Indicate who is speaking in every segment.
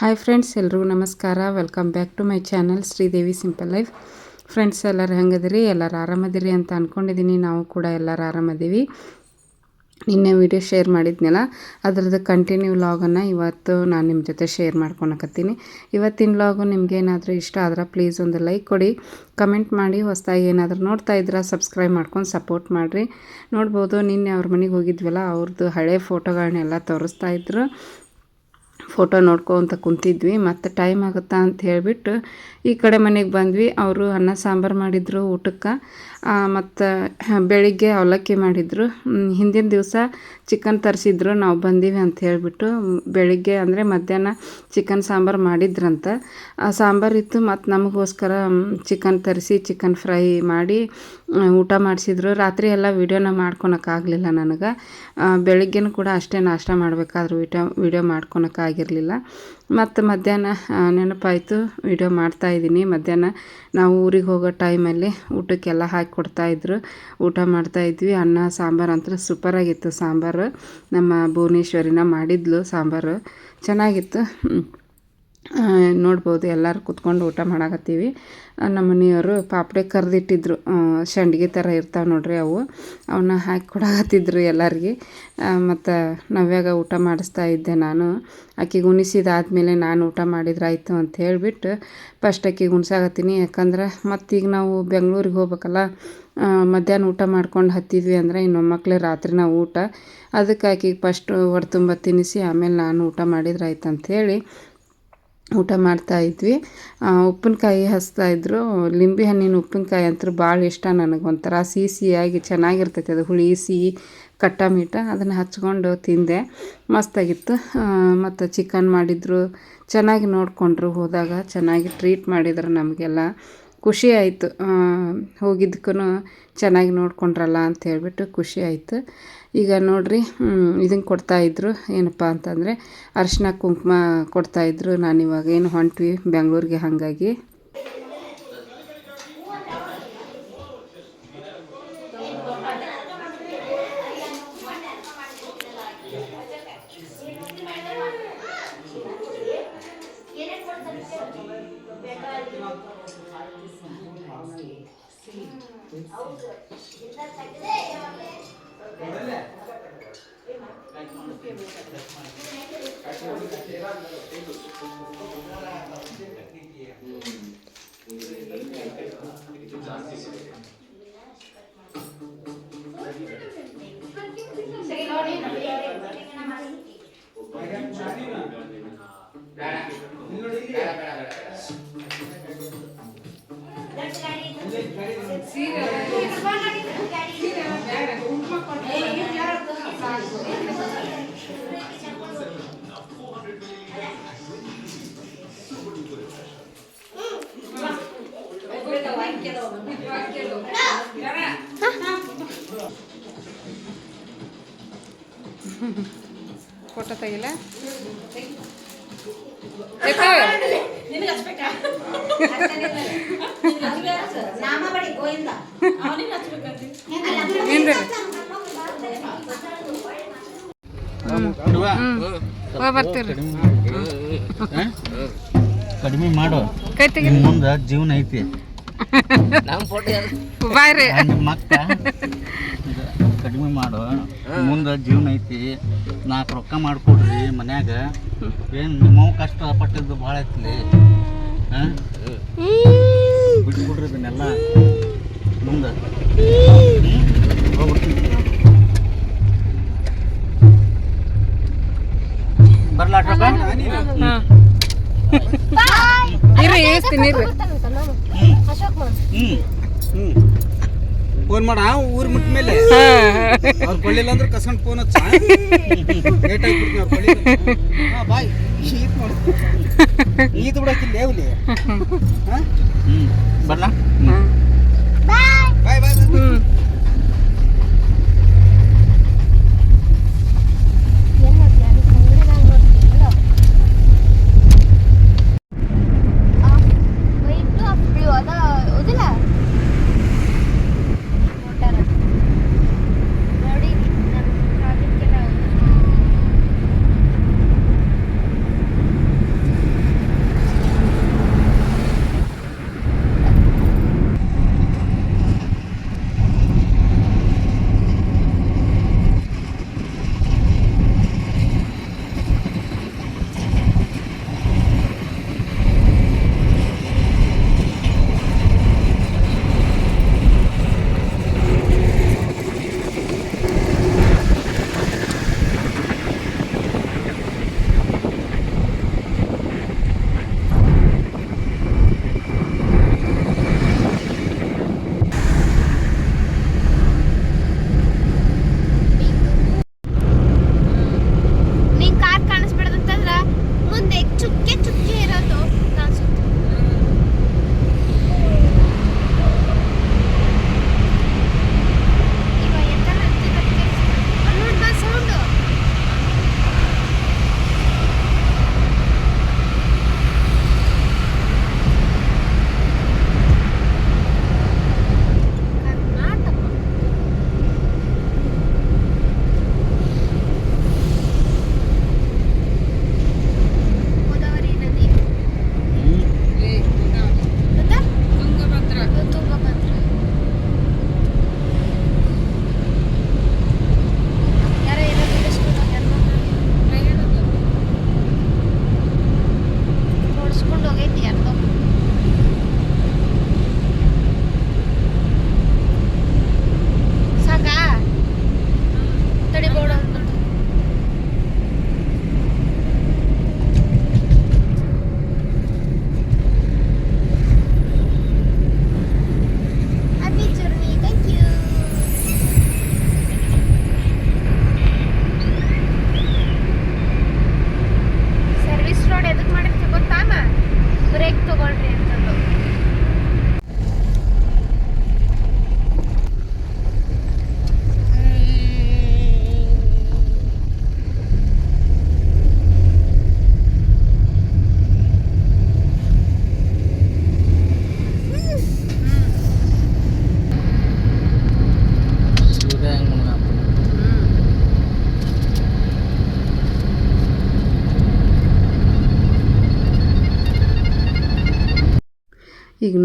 Speaker 1: Hi friends, ಎಲ್ರಿಗೂ ನಮಸ್ಕಾರ. Welcome back to my channel Sridevi simple life. Friends, ಎಲ್ಲರೂ ಹೆಂಗದಿರಿ? ಎಲ್ಲರೂ ಆರಾಮದಿರಿ ಅಂತ ಅಂದ್ಕೊಂಡಿದ್ದೀನಿ. ನಾವು ಕೂಡ ಎಲ್ಲರೂ ಆರಾಮದೀವಿ. ನಿನ್ನೆ ವಿಡಿಯೋ ಶೇರ್ ಮಾಡಿದ್ನಲ್ಲ, ಅದರದ್ದು ಕಂಟಿನ್ಯೂ ವ್ಲಾಗನ್ನು ಇವತ್ತು ನಾನು ನಿಮ್ಮ ಜೊತೆ ಶೇರ್ ಮಾಡ್ಕೊಳಕತ್ತೀನಿ. ಇವತ್ತಿನ ವ್ಲಾಗು ನಿಮಗೇನಾದರೂ ಇಷ್ಟ ಆದ್ರೆ ಪ್ಲೀಸ್ ಒಂದು ಲೈಕ್ ಕೊಡಿ, ಕಮೆಂಟ್ ಮಾಡಿ. ಹೊಸದಾಗಿ ಏನಾದರೂ ನೋಡ್ತಾ ಇದ್ರೆ ಸಬ್ಸ್ಕ್ರೈಬ್ ಮಾಡ್ಕೊಂಡು ಸಪೋರ್ಟ್ ಮಾಡಿರಿ. ನೋಡ್ಬೋದು, ನಿನ್ನೆ ಅವ್ರ ಮನೆಗೆ ಹೋಗಿದ್ವಲ್ಲ, ಅವ್ರದ್ದು ಹಳೆ ಫೋಟೋಗಳನ್ನೆಲ್ಲ ತೋರಿಸ್ತಾ ಇದ್ರು. ಫೋಟೋ ನೋಡ್ಕೊತ ಕುಂತಿದ್ವಿ. ಮತ್ತು ಟೈಮ್ ಆಗುತ್ತಾ ಅಂತ ಹೇಳಿಬಿಟ್ಟು ಈ ಕಡೆ ಮನೆಗೆ ಬಂದ್ವಿ. ಅವರು ಅನ್ನ ಸಾಂಬಾರು ಮಾಡಿದರು ಊಟಕ್ಕೆ. ಮತ್ತು ಬೆಳಿಗ್ಗೆ ಅವಲಕ್ಕಿ ಮಾಡಿದರು. ಹಿಂದಿನ ದಿವಸ ಚಿಕನ್ ತರಿಸಿದ್ರು, ನಾವು ಬಂದೀವಿ ಅಂತ ಹೇಳಿಬಿಟ್ಟು ಬೆಳಿಗ್ಗೆ ಅಂದರೆ ಮಧ್ಯಾಹ್ನ ಚಿಕನ್ ಸಾಂಬಾರು ಮಾಡಿದ್ರಂತ. ಸಾಂಬಾರು ಇತ್ತು, ಮತ್ತು ನಮಗೋಸ್ಕರ ಚಿಕನ್ ತರಿಸಿ ಚಿಕನ್ ಫ್ರೈ ಮಾಡಿ ಊಟ ಮಾಡಿಸಿದ್ರು. ರಾತ್ರಿ ಎಲ್ಲ ವೀಡಿಯೋನ ಮಾಡ್ಕೊಳಕ್ಕಾಗಲಿಲ್ಲ ನನಗೆ. ಬೆಳಿಗ್ಗೆನೂ ಕೂಡ ಅಷ್ಟೇ ನಾಷ್ಟ ಮಾಡಬೇಕಾದ್ರೂ ವೀಡಿಯೋ ಮಾಡ್ಕೊಳಕ್ಕಾಗಿರಲಿಲ್ಲ. ಮತ್ತು ಮಧ್ಯಾಹ್ನ ನೆನಪಾಯಿತು, ವೀಡಿಯೋ ಮಾಡ್ತಾಯಿದ್ದೀನಿ. ಮಧ್ಯಾಹ್ನ ನಾವು ಊರಿಗೆ ಹೋಗೋ ಟೈಮಲ್ಲಿ ಊಟಕ್ಕೆಲ್ಲ ಹಾಕಿ ಕೊಡ್ತಾಯಿದ್ರು, ಊಟ ಮಾಡ್ತಾಯಿದ್ವಿ. ಅನ್ನ ಸಾಂಬಾರು ಅಂತೂ ಸೂಪರಾಗಿತ್ತು. ಸಾಂಬಾರು ನಮ್ಮ ಭುವನೇಶ್ವರಿನ ಮಾಡಿದ್ಲು. ಸಾಂಬಾರು ಚೆನ್ನಾಗಿತ್ತು. ನೋಡ್ಬೋದು, ಎಲ್ಲರೂ ಕುತ್ಕೊಂಡು ಊಟ ಮಾಡಾಕತ್ತೀವಿ. ನಮ್ಮ ಮನೆಯವರು ಪಾಪಡೆ ಕರೆದಿಟ್ಟಿದ್ರು, ಸಂಡಿಗೆ ಥರ ಇರ್ತಾವೆ ನೋಡ್ರಿ ಅವು. ಅವನ್ನ ಹಾಕಿ ಕೊಡಾಕತ್ತಿದ್ರು ಎಲ್ಲರಿಗೆ. ಮತ್ತು ನವ್ಯಾಗ ಊಟ ಮಾಡಿಸ್ತಾ ಇದ್ದೆ ನಾನು. ಆಕೆಗೆ ಉಣಿಸಿದಾದ್ಮೇಲೆ ನಾನು ಊಟ ಮಾಡಿದ್ರಾಯ್ತು ಅಂತ ಹೇಳಿಬಿಟ್ಟು ಫಸ್ಟ್ ಆಕೆಗೆ ಉಣ್ಸಾಕತ್ತೀನಿ. ಯಾಕಂದ್ರೆ ಮತ್ತೀಗ ನಾವು ಬೆಂಗ್ಳೂರಿಗೆ ಹೋಗ್ಬೇಕಲ್ಲ, ಮಧ್ಯಾಹ್ನ ಊಟ ಮಾಡ್ಕೊಂಡು ಹತ್ತಿದ್ವಿ ಅಂದರೆ ಇನ್ನೊಮ್ಮೆ ಮಕ್ಕಳೇ ರಾತ್ರಿ ನಾವು ಊಟ. ಅದಕ್ಕೆ ಆಕೆಗೆ ಫಸ್ಟ್ ಹೊಟ್ಟೆ ತುಂಬ ತಿನ್ನಿಸಿ ಆಮೇಲೆ ನಾನು ಊಟ ಮಾಡಿದ್ರಾಯ್ತು ಅಂಥೇಳಿ ಊಟ ಮಾಡ್ತಾಯಿದ್ವಿ. ಉಪ್ಪಿನಕಾಯಿ ಹಚ್ತಾಯಿದ್ರು. ಲಿಂಬೆ ಹಣ್ಣಿನ ಉಪ್ಪಿನಕಾಯಿ ಅಂತೂ ಭಾಳ ಇಷ್ಟ ನನಗೆ. ಒಂಥರ ಸಿಹಿಯಾಗಿ ಚೆನ್ನಾಗಿರ್ತೈತೆ ಅದು, ಹುಳಿ ಸಿಹಿ ಕಟ್ಟ ಮೀಟ. ಅದನ್ನು ಹಚ್ಕೊಂಡು ತಿಂದೆ, ಮಸ್ತಾಗಿತ್ತು. ಮತ್ತು ಚಿಕನ್ ಮಾಡಿದರು, ಚೆನ್ನಾಗಿ ನೋಡಿಕೊಂಡ್ರು. ಹೋದಾಗ ಚೆನ್ನಾಗಿ ಟ್ರೀಟ್ ಮಾಡಿದ್ರು ನಮಗೆಲ್ಲ. ಖುಷಿ ಆಯಿತು. ಹೋಗಿದ್ದಕ್ಕೂ ಚೆನ್ನಾಗಿ ನೋಡ್ಕೊಂಡ್ರಲ್ಲ ಅಂತ ಹೇಳ್ಬಿಟ್ಟು ಖುಷಿ ಆಯಿತು. ಈಗ ನೋಡಿರಿ, ಇದನ್ನು ಕೊಡ್ತಾಯಿದ್ರು, ಏನಪ್ಪ ಅಂತಂದರೆ ಅರಿಶಿನ ಕುಂಕುಮ ಕೊಡ್ತಾಯಿದ್ರು. ನಾನಿವಾಗ ಏನು ಹೊಂಟ್ವಿ ಬೆಂಗಳೂರಿಗೆ, ಹಾಗಾಗಿ ಫೋಟೋ ತೆಗಿಲ್ಲ. ಬರ್ತೀರಿ,
Speaker 2: ಕಡಿಮೆ ಮಾಡು. ಮುಂದೆ ಜೀವನ ಐತಿ.
Speaker 1: ಬಾಯ್ರಿ
Speaker 2: ಮಕ್ಕ ಕಡಿಮೆ ಮಾಡು, ಮುಂದೆ ಜೀವನ ಐತಿ. 4 ರೊಕ್ಕ ಮಾಡಿಕೊಡ್ರಿ ಮನ್ಯಾಗ. ಏನು ನಿಮ್ಮವು ಕಷ್ಟಪಟ್ಟಿದ್ದು ಭಾಳ ಐತ್ಲಿ. ಬಿಟ್ಬಿಡ್ರಿ ಇದನ್ನೆಲ್ಲ. ಮುಂದೆ ಬರ್ಲಾಟ್ರಪ್ಪ.
Speaker 1: ಇರ್ರಿ, ಇಳಿಸ್ತೀನಿ ಇರ್ರಿ.
Speaker 3: ಫೋನ್ ಮಾಡ, ಊರ್ ಮುಟ್ಟ ಮೇಲೆ ಅವ್ರು ಕೊಳ್ಳಿಲ್ಲ ಅಂದ್ರೆ ಕಸ್ಕೊಂಡು ಫೋನ್ ಹಚ್ಚ. ಲೇಟ್ ಆಗಿಬಿಡ್ತೀನಿ ಅವ್ರು ಕೊಳ್ಳಿಲ್ಲ. ಬಾಯ್ ಈದ್ ಬಿಡಕ್ಕಿಲ್ಲ ಲೇವ್ಲಿ.
Speaker 2: ಬರ್ಲಾ?
Speaker 3: ಬಾಯ್ ಬಾಯ್.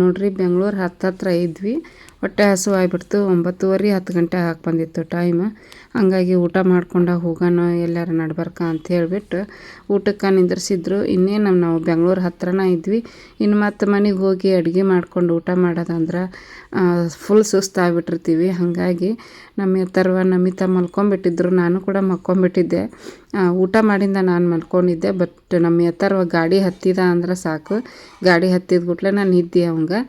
Speaker 1: ನೋಡ್ರಿ ಬೆಂಗಳೂರು ಹತ್ರ ಇದ್ವಿ. ಹೊಟ್ಟೆ ಹಸು ಆಗಿಬಿಡ್ತು. 9:30 10 ಗಂಟೆ ಹಾಕಿ ಬಂದಿತ್ತು ಟೈಮ್. ಹಂಗಾಗಿ ಊಟ ಮಾಡ್ಕೊಂಡು ಹೋಗೋಣ ಎಲ್ಲಾರ ನಡ್ಬರ್ಕ ಅಂತ ಹೇಳಿಬಿಟ್ಟು ಊಟಕ್ಕೆ ನಿಂದ್ರಿಸಿದ್ರು. ಇನ್ನೇನು ನಾವು ಬೆಂಗಳೂರು ಹತ್ರನೇ ಇದ್ವಿ. ಇನ್ನು ಮತ್ತೆ ಮನೆಗೆ ಹೋಗಿ ಅಡುಗೆ ಮಾಡ್ಕೊಂಡು ಊಟ ಮಾಡೋದಂದ್ರೆ ಫುಲ್ ಸುಸ್ತಾಗ್ಬಿಟ್ಟಿರ್ತೀವಿ. ಹಾಗಾಗಿ ನಮಿತಾ ಮಲ್ಕೊಂಬಿಟ್ಟಿದ್ರು, ನಾನು ಕೂಡ ಮಲ್ಕೊಂಬಿಟ್ಟಿದ್ದೆ. ಊಟ ಮಾಡಿಂದ ನಾನು ಮಲ್ಕೊಂಡಿದ್ದೆ. ಬಟ್ ನಮ್ಮ ಗಾಡಿ ಹತ್ತಿದ ಅಂದ್ರೆ ಸಾಕು, ಗಾಡಿ ಹತ್ತಿದ ಕೂಡಲೇ ನಾನು ನಿದ್ದೆ ಅವಂಗೆ.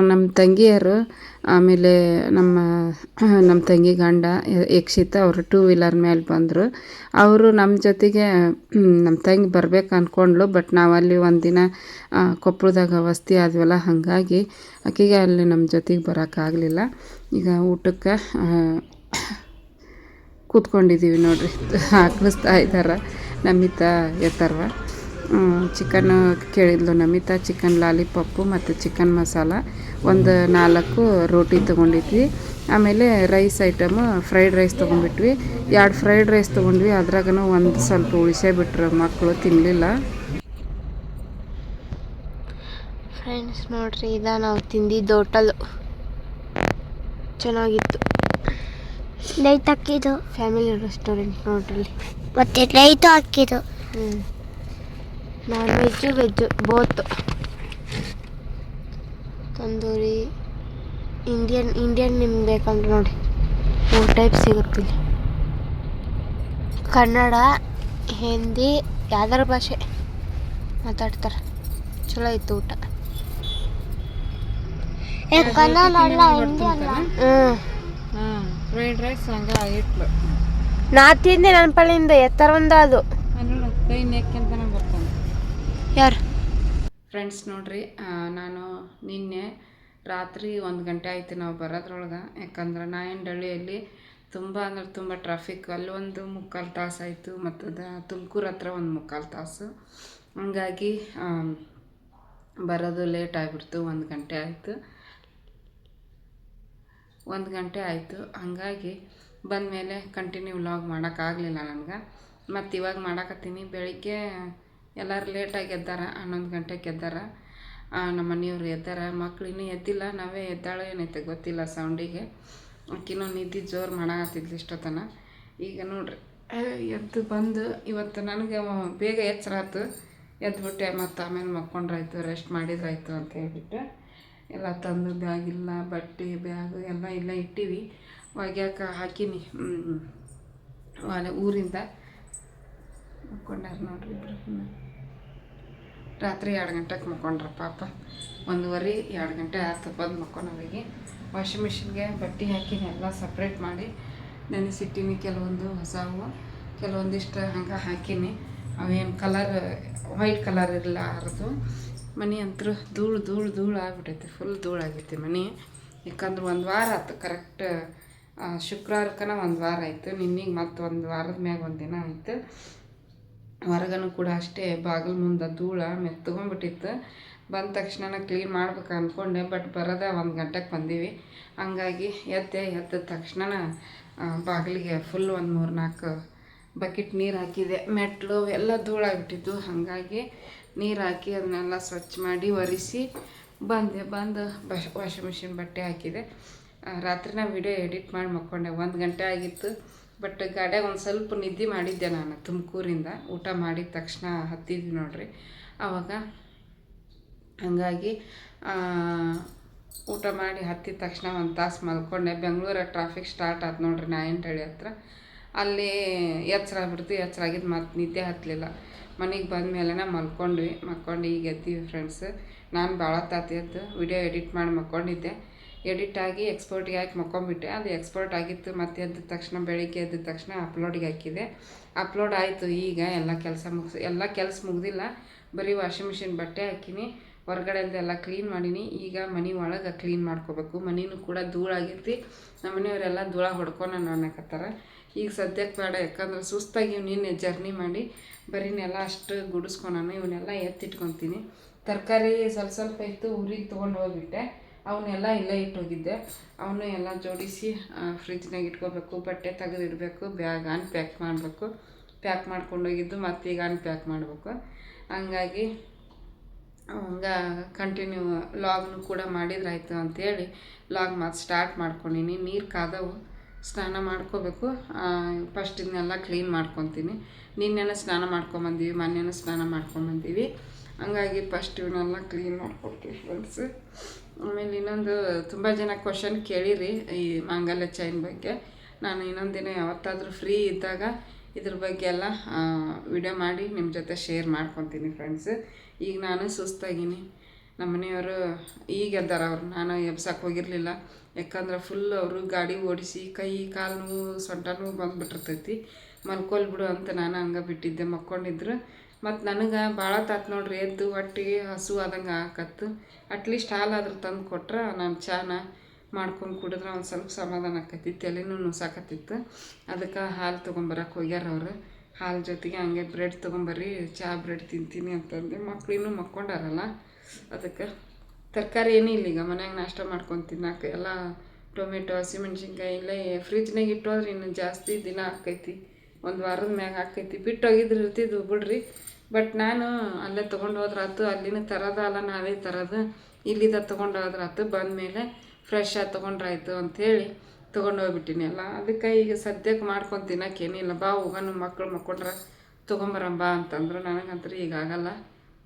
Speaker 1: ನಮ್ಮ ತಂಗಿಯರು ಆಮೇಲೆ ನಮ್ಮ ತಂಗಿ ಗಂಡ ಯಕ್ಷಿತ ಅವರು 2 ವೀಲರ್ ಮೇಲೆ ಬಂದರು. ಅವರು ನಮ್ಮ ಜೊತೆಗೆ ನಮ್ಮ ತಂಗಿ ಬರ್ಬೇಕು ಅಂದ್ಕೊಂಡ್ಳು. ಬಟ್ ನಾವು ಅಲ್ಲಿ ಒಂದಿನ ಕೊಪ್ಪಳದಾಗ ವಸ್ತಿ ಆದ್ವಲ್ಲ, ಹಾಗಾಗಿ ಆಕೆಗೆ ಅಲ್ಲಿ ನಮ್ಮ ಜೊತೆಗೆ ಬರೋಕ್ಕಾಗಲಿಲ್ಲ. ಈಗ ಊಟಕ್ಕೆ ಕೂತ್ಕೊಂಡಿದ್ದೀವಿ ನೋಡ್ರಿ. ಹಾಕಿಸ್ತಾ ಇದ್ದಾರೆ ನಮಿತಾ ಎತ್ತರ್ವ. ಚಿಕನ್ನು ಕೇಳಿದ್ಲು ನಮಿತಾ. ಚಿಕನ್ ಲಾಲಿಪಾಪು ಮತ್ತು ಚಿಕನ್ ಮಸಾಲ, ಒಂದು 4 ರೋಟಿ ತೊಗೊಂಡಿದ್ವಿ. ಆಮೇಲೆ ರೈಸ್ ಐಟಮು ಫ್ರೈಡ್ ರೈಸ್ ತೊಗೊಂಡ್ಬಿಟ್ವಿ. 2 ಫ್ರೈಡ್ ರೈಸ್ ತೊಗೊಂಡ್ವಿ. ಅದ್ರಾಗೂ ಒಂದು ಸ್ವಲ್ಪ ಉಳಿಸೇ ಬಿಟ್ರು, ಮಕ್ಕಳು ತಿನ್ನಲಿಲ್ಲ.
Speaker 4: ಫ್ರೆಂಡ್ಸ್ ನೋಡ್ರಿ, ನಾವು ತಿಂದಿದ್ದು ಹೋಟೆಲ್ ಚೆನ್ನಾಗಿತ್ತು.
Speaker 5: ಲೈಟ್ ಹಾಕಿದ್ದು
Speaker 4: ಫ್ಯಾಮಿಲಿ ರೆಸ್ಟೋರೆಂಟ್ ನೋಡ್ರಿ.
Speaker 5: ಮತ್ತೆ ಲೈಟ್ ಹಾಕಿದ್ದು.
Speaker 4: Non veg both. Tandoori, Indian ನಿಮ್ಗೆ ಬೇಕಂದ್ರೆ ನೋಡಿ 3 ಟೈಪ್ ಸಿಗುತ್ತೆ. ಕನ್ನಡ, ಹಿಂದಿ, ಯಾವ್ದಾರ ಭಾಷೆ ಮಾತಾಡ್ತಾರೆ. ಚಲೋ ಇತ್ತು ಊಟ.
Speaker 5: ಕನ್ನಡ ಅಲ್ಲ, ಹಿಂದಿ ಅಲ್ಲ.
Speaker 1: ಫ್ರೈಡ್ ರೈಸ್ ಹಂಗೆ ಇಟ್ಲು.
Speaker 4: ನಾ ತಿಂದೆ ನನ್ನ ಪಳ್ಳಿಯಿಂದ ಎತ್ತರ ಒಂದು ಅದು
Speaker 1: ಕೈ ನೆಕ್ಕಂತನೇ ಬರ್ತಾನೆ.
Speaker 4: ಯಾರು
Speaker 1: ಫ್ರೆಂಡ್ಸ್ ನೋಡ್ರಿ, ನಾನು ನಿನ್ನೆ ರಾತ್ರಿ 1 ಗಂಟೆ ಆಯಿತು ನಾವು ಬರೋದ್ರೊಳಗೆ. ಯಾಕಂದ್ರೆ ನಾಯಂಡಹಳ್ಳಿಯಲ್ಲಿ ತುಂಬ ಟ್ರಾಫಿಕ್. ಅಲ್ಲಿ 1 ತಾಸು ಆಯಿತು, ಮತ್ತು ತುಮಕೂರು ಹತ್ರ 1 ತಾಸು. ಹಂಗಾಗಿ ಬರೋದು ಲೇಟ್ ಆಗಿಬಿಡ್ತು. 1 ಗಂಟೆ ಆಯಿತು. 1 ಗಂಟೆ ಆಯಿತು. ಹಾಗಾಗಿ ಬಂದಮೇಲೆ ಕಂಟಿನ್ಯೂ ವ್ಲಾಗ್ ಮಾಡೋಕ್ಕಾಗಲಿಲ್ಲ ನನಗೆ. ಮತ್ತು ಇವಾಗ ಮಾಡಕತ್ತೀನಿ. ಬೆಳಿಗ್ಗೆ ಎಲ್ಲರೂ ಲೇಟಾಗಿ ಎದ್ದಾರ, 11 ಗಂಟೆಗೆ ಎದ್ದಾರ. ನಮ್ಮ ಮನೆಯವ್ರು ಎದ್ದಾರ, ಮಕ್ಳು ಇನ್ನೂ ಎದ್ದಿಲ್ಲ. ನಾವೇ ಎದ್ದಾಳೋ ಏನೈತೆ ಗೊತ್ತಿಲ್ಲ ಸೌಂಡಿಗೆ. ಆಕಿನೂ ನಿದ್ದೆ ಜೋರು ಮಾಡಕತ್ತಿದ್ಲು ಇಷ್ಟೊತ್ತನ. ಈಗ ನೋಡ್ರಿ ಎದ್ದು ಬಂದು ಇವತ್ತು ನನಗೆ ಬೇಗ ಎಚ್ಚರ ಆಯ್ತು. ಎದ್ಬಿಟ್ಟೆ. ಮತ್ತು ಆಮೇಲೆ ಮಕ್ಕೊಂಡ್ರಾಯ್ತು, ರೆಸ್ಟ್ ಮಾಡಿದ್ರಾಯ್ತು ಅಂತ ಹೇಳ್ಬಿಟ್ಟು ಎಲ್ಲ ತಂದು ಬ್ಯಾಗಿಲ್ಲ, ಬಟ್ಟೆ ಬ್ಯಾಗು ಎಲ್ಲ ಇಲ್ಲೇ ಇಟ್ಟೀವಿ. ಒಗ್ಯಾಕೆ ಹಾಕೀನಿ. ಊರಿಂದ ಮಕ್ಕೊಂಡಾರ ನೋಡ್ರಿ ಇಬ್ಬರು. ರಾತ್ರಿ 2 ಗಂಟೆಗೆ ಮಕ್ಕೊಂಡ್ರ ಪಾಪ. 1:15 2 ಗಂಟೆ ಆಯ್ತು ಬಂದು ಮಕ್ಕೊಂಡವ್ರಿಗೆ. ವಾಷಿಂಗ್ ಮಿಷಿನ್ಗೆ ಬಟ್ಟೆ ಹಾಕಿನಿ, ಎಲ್ಲ ಸಪ್ರೇಟ್ ಮಾಡಿ ನೆನೆಸಿಟ್ಟಿನಿ. ಕೆಲವೊಂದು ಹೊಸವು, ಕೆಲವೊಂದಿಷ್ಟು ಹಂಗೆ ಹಾಕೀನಿ. ಅವೇನು ಕಲರ್ ವೈಟ್ ಕಲರ್ ಇರಲ್ಲ ಅರ್ದು. ಮನೆ ಅಂತೂ ಧೂಳು ಆಗ್ಬಿಟ್ಟೈತಿ. ಫುಲ್ ಧೂಳಾಗೈತಿ ಮನೆ. ಯಾಕಂದ್ರೆ 1 ವಾರ ಆಯ್ತು. ಕರೆಕ್ಟ್ ಶುಕ್ರವಾರಕ್ಕನ 1 ವಾರ ಆಯಿತು. ನಿನ್ನೆಗೆ ಮತ್ತು 1 ವಾರದ ಮ್ಯಾಗ 1 ದಿನ ಆಯಿತು. ಹೊರಗನು ಕೂಡ ಅಷ್ಟೇ ಬಾಗಿಲು ಮುಂದೆ ಧೂಳ ಮೆತ್ಕೊಂಡ್ಬಿಟ್ಟಿತ್ತು. ಬಂದ ತಕ್ಷಣ ಕ್ಲೀನ್ ಮಾಡ್ಬೇಕು ಅಂದ್ಕೊಂಡೆ. ಬಟ್ ಬರೋದ 1 ಗಂಟೆಗೆ ಬಂದೀವಿ. ಹಂಗಾಗಿ ಎದ್ದ ತಕ್ಷಣ ಬಾಗಿಲಿಗೆ ಫುಲ್ 1 3-4 ಬಕೆಟ್ ನೀರು ಹಾಕಿದೆ. ಮೆಟ್ಲು ಎಲ್ಲ ಧೂಳಾಗ್ಬಿಟ್ಟಿದ್ದು. ಹಾಗಾಗಿ ನೀರು ಹಾಕಿ ಅದನ್ನೆಲ್ಲ ಸ್ವಚ್ಛ ಮಾಡಿ ಒರೆಸಿ ಬಂದು ವಾಷಿಂಗ್ ಮಿಷಿನ್ ಬಟ್ಟೆ ಹಾಕಿದೆ. ರಾತ್ರಿನ ವಿಡಿಯೋ ಎಡಿಟ್ ಮಾಡಿ ಮಕ್ಕೊಂಡೆ. 1 ಗಂಟೆ ಆಗಿತ್ತು. ಬಟ್ ಗಾಡಿಯಾಗ ಒಂದು ಸ್ವಲ್ಪ ನಿದ್ದೆ ಮಾಡಿದ್ದೆ ನಾನು. ತುಮಕೂರಿಂದ ಊಟ ಮಾಡಿದ ತಕ್ಷಣ ಹತ್ತಿದ್ವಿ ನೋಡ್ರಿ ಆವಾಗ. ಹಾಗಾಗಿ ಊಟ ಮಾಡಿ ಹತ್ತಿದ ತಕ್ಷಣ 1 ತಾಸು ಮಲ್ಕೊಂಡೆ. ಬೆಂಗಳೂರಾಗ ಟ್ರಾಫಿಕ್ ಸ್ಟಾರ್ಟ್ ಆಯ್ತು ನೋಡ್ರಿ ನಾಯಂಡಹಳ್ಳಿ ಹತ್ರ. ಅಲ್ಲಿ ಎಚ್ಚರ ಆಗ್ಬಿಡ್ತು. ಎಚ್ಚರ ಆಗಿದ್ದು ಮತ್ತು ನಿದ್ದೆ ಹತ್ತಲಿಲ್ಲ. ಮನೆಗೆ ಬಂದ ಮೇಲೆ ಮಲ್ಕೊಂಡು ಈಗ ಎದ್ದೀವಿ ಫ್ರೆಂಡ್ಸ್. ನಾನು ಭಾಳ ತಾತಿ ಎದ್ದು ವಿಡಿಯೋ ಎಡಿಟ್ ಮಾಡಿ ಮಕ್ಕೊಂಡಿದ್ದೆ. ಎಡಿಟ್ ಆಗಿ ಎಕ್ಸ್ಪೋರ್ಟಿಗೆ ಹಾಕಿ ಮಕ್ಕೊಂಬಿಟ್ಟೆ. ಅದು ಎಕ್ಸ್ಪೋರ್ಟ್ ಆಗಿತ್ತು. ಮತ್ತು ಬೆಳಿಗ್ಗೆ ಎದ್ದ ತಕ್ಷಣ ಅಪ್ಲೋಡಿಗೆ ಹಾಕಿದೆ. ಅಪ್ಲೋಡ್ ಆಯಿತು. ಈಗ ಎಲ್ಲ ಕೆಲಸ ಮುಗ್ದಿಲ್ಲ. ಬರೀ ವಾಷಿಂಗ್ ಮಿಷಿನ್ ಬಟ್ಟೆ ಹಾಕಿನಿ. ಹೊರಗಡೆಯಿಂದ ಎಲ್ಲ ಕ್ಲೀನ್ ಮಾಡೀನಿ. ಈಗ ಮನೆ ಒಳಗೆ ಕ್ಲೀನ್ ಮಾಡ್ಕೋಬೇಕು. ಮನೆಯೂ ಕೂಡ ಧೂಳಾಗೈತಿ. ನಮ್ಮ ಮನೆಯವರೆಲ್ಲ ಧೂಳ ಹೊಡ್ಕೊಂಡು ಅನ್ನಕತ್ತಾರೆ. ಈಗ ಸದ್ಯಕ್ಕೆ ಬೇಡ, ಯಾಕಂದ್ರೆ ಸುಸ್ತಾಗಿ ನಿನ್ನೆ ಜರ್ನಿ ಮಾಡಿ ಬರೀನೆಲ್ಲ ಅಷ್ಟು ಗುಡಿಸ್ಕೊಳೋಣ. ಇವನ್ನೆಲ್ಲ ಎತ್ತಿಟ್ಕೊತೀನಿ. ತರಕಾರಿ ಸ್ವಲ್ಪ ಇತ್ತು, ಊರಿಗೆ ತೊಗೊಂಡು ಹೋಗ್ಬಿಟ್ಟೆ. ಅವನ್ನೆಲ್ಲ ಇಲ್ಲೇ ಇಟ್ಟೋಗಿದ್ದೆ. ಅವನು ಎಲ್ಲ ಜೋಡಿಸಿ ಫ್ರಿಜ್ನಾಗ ಇಟ್ಕೋಬೇಕು. ಬಟ್ಟೆ ತೆಗೆದು ಇಡಬೇಕು. ಬ್ಯಾಗ್ ಅನ್ಪ್ಯಾಕ್ ಮಾಡಬೇಕು. ಪ್ಯಾಕ್ ಮಾಡ್ಕೊಂಡೋಗಿದ್ದು ಮತ್ತು ಈಗ ಅನ್ಪ್ಯಾಕ್ ಮಾಡಬೇಕು. ಹಂಗಾಗಿ ಹಂಗೆ ಕಂಟಿನ್ಯೂ ಲಾಗ್ನು ಕೂಡ ಮಾಡಿದ್ರಾಯ್ತು ಅಂಥೇಳಿ ಲಾಗ್ ಮತ್ತು ಸ್ಟಾರ್ಟ್ ಮಾಡ್ಕೊಂಡೀನಿ. ನೀರು ಕಾದವು, ಸ್ನಾನ ಮಾಡ್ಕೋಬೇಕು. ಫಸ್ಟ್ ಇದನ್ನೆಲ್ಲ ಕ್ಲೀನ್ ಮಾಡ್ಕೊತೀನಿ. ನಿನ್ನೆನೇ ಸ್ನಾನ ಮಾಡ್ಕೊಂಬಂದೀವಿ, ಮೊನ್ನೆನೂ ಸ್ನಾನ ಮಾಡ್ಕೊಂಬಂದೀವಿ. ಹಂಗಾಗಿ ಫಸ್ಟ್ ಇವನ್ನೆಲ್ಲ ಕ್ಲೀನ್ ಮಾಡ್ಕೊಡ್ತೀವಿ ಫ್ರೆಂಡ್ಸ್. ಆಮೇಲೆ ಇನ್ನೊಂದು ತುಂಬ ಜನ ಕ್ವಶನ್ ಕೇಳಿರಿ ಈ ಮಾಂಗಲ್ಯ ಚೈನ್ ಬಗ್ಗೆ. ನಾನು ಇನ್ನೊಂದು ದಿನ ಯಾವತ್ತಾದರೂ ಫ್ರೀ ಇದ್ದಾಗ ಇದ್ರ ಬಗ್ಗೆ ಎಲ್ಲ ವಿಡಿಯೋ ಮಾಡಿ ನಿಮ್ಮ ಜೊತೆ ಶೇರ್ ಮಾಡ್ಕೊತೀನಿ ಫ್ರೆಂಡ್ಸ್. ಈಗ ನಾನು ಸುಸ್ತಾಗೀನಿ. ನಮ್ಮ ಮನೆಯವರು ಈಗ ಎದ್ದಾರ ಅವ್ರು, ನಾನು ಎಬ್ಸಕ್ಕೆ ಹೋಗಿರಲಿಲ್ಲ. ಯಾಕಂದ್ರೆ ಫುಲ್ ಅವರು ಗಾಡಿ ಓಡಿಸಿ ಕೈ ಕಾಲು ನೋವು ಸೊಂಟ ನೋವು ಬಂದುಬಿಟ್ಟಿರ್ತೈತಿ. ಮಲ್ಕೊಲ್ ಬಿಡು ಅಂತ ನಾನು ಹಂಗೆ ಬಿಟ್ಟಿದ್ದೆ, ಮಕ್ಕೊಂಡಿದ್ರು. ಮತ್ತು ನನಗೆ ಭಾಳ ತಾತು ನೋಡ್ರಿ, ಎದ್ದು ಹೊಟ್ಟಿಗೆ ಹಸು ಆದಂಗೆ ಆಕತ್ತು. ಅಟ್ಲೀಸ್ಟ್ ಹಾಲಾದ್ರೂ ತಂದು ಕೊಟ್ರೆ ನಾನು ಚಾನ ಮಾಡ್ಕೊಂಡು ಕುಡಿದ್ರೆ ಒಂದು ಸ್ವಲ್ಪ ಸಮಾಧಾನ ಆಕೈತಿ. ತಲೆನೂ ನುಸಾಕತ್ತಿತ್ತು. ಅದಕ್ಕೆ ಹಾಲು ತೊಗೊಂಬರಕ್ಕೆ ಹೋಗ್ಯಾರ ಅವರು. ಹಾಲು ಜೊತೆಗೆ ಹಂಗೆ ಬ್ರೆಡ್ ತೊಗೊಂಬರ್ರಿ, ಚಹಾ ಬ್ರೆಡ್ ತಿಂತೀನಿ ಅಂತಂದೆ. ಮಕ್ಕಳಿನ್ನೂ ಮಕ್ಕೊಂಡಾರಲ್ಲ, ಅದಕ್ಕೆ ತರಕಾರಿ ಏನೂ ಇಲ್ಲ. ಈಗ ಮನ್ಯಾಗ ನಾಷ್ಟ ಮಾಡ್ಕೊಂಡು ತಿನ್ನಕ್ಕೆ ಎಲ್ಲ ಟೊಮೆಟೊ, ಹಸಿಮೆಣ್ಸಿನ್ಕಾಯಿ ಇಲ್ಲೇ ಫ್ರಿಜ್ನಾಗ ಇಟ್ಟೋದ್ರೆ ಇನ್ನು ಜಾಸ್ತಿ ದಿನ ಆಕೈತಿ, ಒಂದು ವಾರದ ಮ್ಯಾಗ ಆಕೈತಿ. ಬಿಟ್ಟೋಗಿದ್ರೆ ಇರ್ತಿದ್ವು ಬಿಡ್ರಿ. ಬಟ್ ನಾನು ಅಲ್ಲೇ ತೊಗೊಂಡು ಹೋದ್ರಾತು, ಅಲ್ಲಿನ ತರೋದ ಅಲ್ಲ ನಾವೇ ತರೋದು, ಇಲ್ಲಿದ್ದ ತೊಗೊಂಡು ಹೋದ್ರಾತು. ಬಂದಮೇಲೆ ಫ್ರೆಶ್ ಆಗಿ ತೊಗೊಂಡ್ರಾಯ್ತು ಅಂಥೇಳಿ ತೊಗೊಂಡು ಹೋಗ್ಬಿಟ್ಟಿನಿ ಎಲ್ಲ. ಅದಕ್ಕೆ ಈಗ ಸದ್ಯಕ್ಕೆ ಮಾಡ್ಕೊಂಡು ತಿನ್ನೋಕ್ಕೇನಿಲ್ಲ. ಬಾ ಹೋಗೋಣ, ಮಕ್ಕಳು ಮಕ್ಕೊಂಡ್ರೆ ತೊಗೊಂಬರಂಬಾ ಅಂತಂದ್ರು. ನನಗಂತೂ ಈಗ ಆಗಲ್ಲ,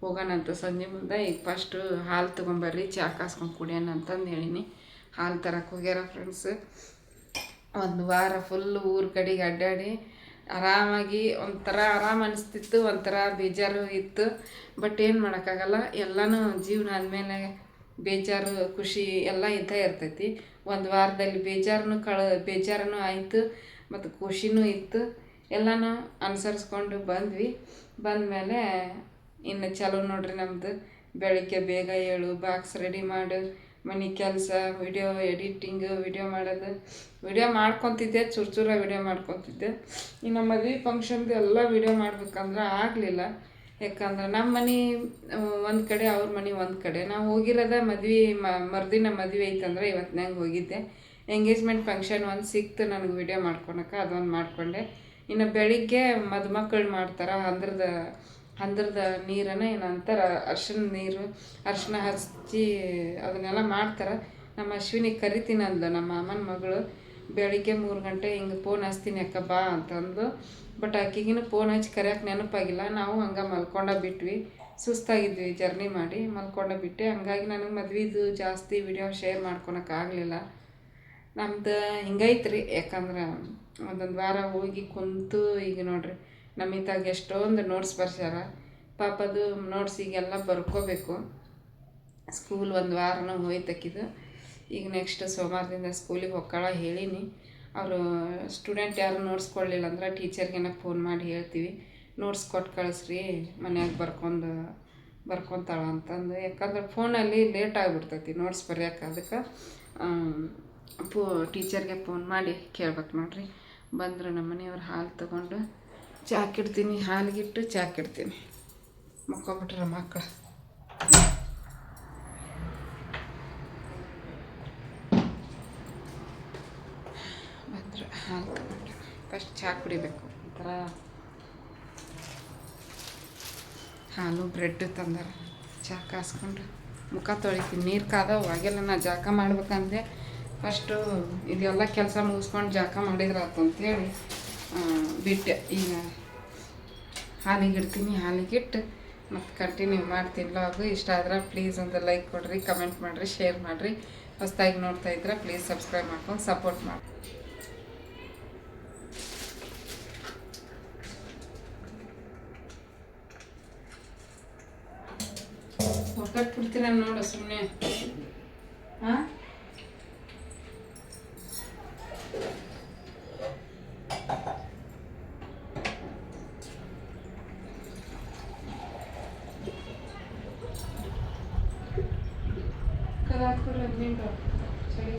Speaker 1: ಹೋಗೋಣಂತ ಸಂಜೆ ಮುಂದೆ. ಈಗ ಫಸ್ಟು ಹಾಲು ತೊಗೊಂಬರ್ರಿ, ಚಹಾ ಕಾಸ್ಕೊಂಡು ಕುಡಿಯೋಣ ಅಂತಂದು ಹೇಳೀನಿ. ಹಾಲು ತರಕ್ಕೆ ಹೋಗ್ಯಾರ ಫ್ರೆಂಡ್ಸ್. ಒಂದು ವಾರ ಫುಲ್ಲು ಊರ ಕಡೆಗೆ ಅಡ್ಡಾಡಿ ಆರಾಮಾಗಿ ಒಂಥರ ಆರಾಮ ಅನಿಸ್ತಿತ್ತು, ಒಂಥರ ಬೇಜಾರು ಇತ್ತು. ಬಟ್ ಏನು ಮಾಡೋಕ್ಕಾಗಲ್ಲ, ಎಲ್ಲನೂ ಜೀವನ ಆದಮೇಲೆ ಬೇಜಾರು ಖುಷಿ ಎಲ್ಲ ಇದ್ದೇ ಇರ್ತೈತಿ. ಒಂದು ವಾರದಲ್ಲಿ ಬೇಜಾರನೂ ಆಯಿತು ಮತ್ತು ಖುಷಿನೂ ಇತ್ತು. ಎಲ್ಲನೂ ಅನುಸರಿಸ್ಕೊಂಡು ಬಂದ್ವಿ. ಬಂದಮೇಲೆ ಇನ್ನು ಚಲೋ ನೋಡ್ರಿ ನಮ್ಮದು. ಬೆಳಿಗ್ಗೆ ಬೇಗ ಏಳು, ಬಾಕ್ಸ್ ರೆಡಿ ಮಾಡು, ಮನೆ ಕೆಲಸ, ವಿಡಿಯೋ ಎಡಿಟಿಂಗು, ವಿಡಿಯೋ ಮಾಡೋದು. ವಿಡಿಯೋ ಮಾಡ್ಕೊತಿದ್ದೆ, ಚೂರ ವಿಡಿಯೋ ಮಾಡ್ಕೊತಿದ್ದೆ. ಇನ್ನು ಮದುವೆ ಫಂಕ್ಷನ್ದು ಎಲ್ಲ ವಿಡಿಯೋ ಮಾಡ್ಬೇಕಂದ್ರೆ ಆಗಲಿಲ್ಲ. ಯಾಕಂದ್ರೆ ನಮ್ಮ ಮನೆ ಒಂದು ಕಡೆ, ಅವ್ರ ಮನೆ ಒಂದು ಕಡೆ. ನಾವು ಹೋಗಿರೋದ ಮದ್ವೆ ಮರುದಿನ ಮದುವೆ ಐತಂದ್ರೆ ಇವತ್ತಿನಾಗ ಹೋಗಿದ್ದೆ. ಎಂಗೇಜ್ಮೆಂಟ್ ಫಂಕ್ಷನ್ ಒಂದು ಸಿಕ್ತು ನನಗೆ ವಿಡಿಯೋ ಮಾಡ್ಕೊಳಕ್ಕೆ, ಅದೊಂದು ಮಾಡಿಕೊಂಡೆ. ಇನ್ನು ಬೆಳಿಗ್ಗೆ ಮದುಮಕ್ಕಳು ಮಾಡ್ತಾರೆ ಹಂದ್ರದ ನೀರನ್ನು ಏನಂತಾರೆ, ಅರ್ಶಿನ ನೀರು, ಅರ್ಶಿನ ಹಚ್ಚಿ ಅದನ್ನೆಲ್ಲ ಮಾಡ್ತಾರೆ. ನಮ್ಮ ಅಶ್ವಿನಿಗೆ ಕರಿತೀನಿ ಅಂದ್ಲು ನಮ್ಮ ಮಾಮನ ಮಗಳು. ಬೆಳಿಗ್ಗೆ 3 ಗಂಟೆ ಹಿಂಗೆ ಫೋನ್ ಹಚ್ತೀನಿ ಅಕ್ಕ ಬಾ ಅಂತಂದು. ಬಟ್ ಆಕೆಗಿನ ಫೋನ್ ಹಚ್ಚಿ ಕರೆಯೋಕೆ ನೆನಪಾಗಿಲ್ಲ. ನಾವು ಹಂಗೆ ಮಲ್ಕೊಂಡ ಬಿಟ್ವಿ, ಸುಸ್ತಾಗಿದ್ವಿ ಜರ್ನಿ ಮಾಡಿ, ಮಲ್ಕೊಂಡ ಬಿಟ್ಟೆ. ಹಂಗಾಗಿ ನನಗೆ ಮದ್ವೆದು ಜಾಸ್ತಿ ವಿಡಿಯೋ ಶೇರ್ ಮಾಡ್ಕೊಳಕ್ಕಾಗಲಿಲ್ಲ. ನಮ್ದು ಹಿಂಗೈತ್ರಿ. ಯಾಕಂದ್ರೆ ಒಂದೊಂದು ವಾರ ಹೋಗಿ ಕುಂತು, ಈಗ ನೋಡ್ರಿ ನಮ್ಮಿತಾಗ ಎಷ್ಟೊಂದು ನೋಟ್ಸ್ ಬರ್ಸ್ಯಾರ. ಪಾಪದು ನೋಟ್ಸ್ ಈಗೆಲ್ಲ ಬರ್ಕೋಬೇಕು. ಸ್ಕೂಲ್ ಒಂದು ವಾರನೂ ಹೋಯ್ತಕ್ಕಿದು. ಈಗ ನೆಕ್ಸ್ಟ್ ಸೋಮವಾರದಿಂದ ಸ್ಕೂಲಿಗೆ ಹೋಗ್ಕಳ ಹೇಳೀನಿ. ಅವರು ಸ್ಟೂಡೆಂಟ್ ಯಾರು ನೋಟ್ಸ್ ಕೊಡಲಿಲ್ಲ ಅಂದ್ರೆ ಟೀಚರ್ಗೆನ ಫೋನ್ ಮಾಡಿ ಹೇಳ್ತೀವಿ, ನೋಟ್ಸ್ ಕೊಟ್ಟು ಕಳಿಸ್ರಿ, ಮನ್ಯಾಗ ಬರ್ಕೊತಾಳ ಅಂತಂದು. ಯಾಕಂದ್ರೆ ಫೋನಲ್ಲಿ ಲೇಟ್ ಆಗಿಬಿಡ್ತೈತಿ ನೋಟ್ಸ್ ಬರ್ಯಾಕೆ. ಅದಕ್ಕೆ ಟೀಚರ್ಗೆ ಫೋನ್ ಮಾಡಿ ಕೇಳ್ಬೇಕು ನೋಡ್ರಿ. ಬಂದರು ನಮ್ಮ ಮನೆಯವ್ರು. ಹಾಲು ತೊಗೊಂಡು ಚಾಕಿಡ್ತೀನಿ, ಹಾಲಿಗಿಟ್ಟು ಚಾಕಿಡ್ತೀನಿ. ಮಕ್ಕೊಂಬಿಟ್ರ ಮಕ್ಕಳು. ಬಂದರು, ಹಾಲು ತೊಗೊಂಡು ಫಸ್ಟ್ ಚಹಾ ಕುಡಿಬೇಕು. ಒಂಥರ ಹಾಲು ಬ್ರೆಡ್ ತಂದಾರ, ಚಹಾ ಕಾಸ್ಕೊಂಡು ಮುಖ ತೊಳಿತೀನಿ. ನೀರು ಕಾದವು, ಹಾಗೆಲ್ಲ ನಾ ಜಳಕ ಮಾಡ್ಬೇಕಂದೆ. ಫಸ್ಟು ಇದೆಲ್ಲ ಕೆಲಸ ಮುಗಿಸ್ಕೊಂಡು ಜಳಕ ಮಾಡಿದ್ರಾತು ಅಂಥೇಳಿ ಬಿಟ್ಟೆ. ಈಗ ಹಾಲಿಗಿಡ್ತೀನಿ, ಹಾಲಿಗಿಟ್ಟು ಮತ್ತು ಕಂಟಿನ್ಯೂ ಮಾಡ್ತೀನಿ ವ್ಲಾಗು. ಇಷ್ಟ ಆದ್ರೆ ಪ್ಲೀಸ್ ಒಂದು ಲೈಕ್ ಕೊಡಿರಿ, ಕಮೆಂಟ್ ಮಾಡಿರಿ, ಶೇರ್ ಮಾಡಿರಿ. ಹೊಸ್ದಾಗಿ ನೋಡ್ತಾ ಇದ್ರೆ ಪ್ಲೀಸ್ ಸಬ್ಸ್ಕ್ರೈಬ್ ಮಾಡ್ಕೊಂಡು ಸಪೋರ್ಟ್ ಮಾಡಿ. ಹೊರಗಟ್ಬಿಡ್ತೀರ ನೋಡು ಸುಮ್ಮನೆ. ಹಾಂ, ಕಲಾಪುರ ಹದಿನೆಂಟು ಸರಿ.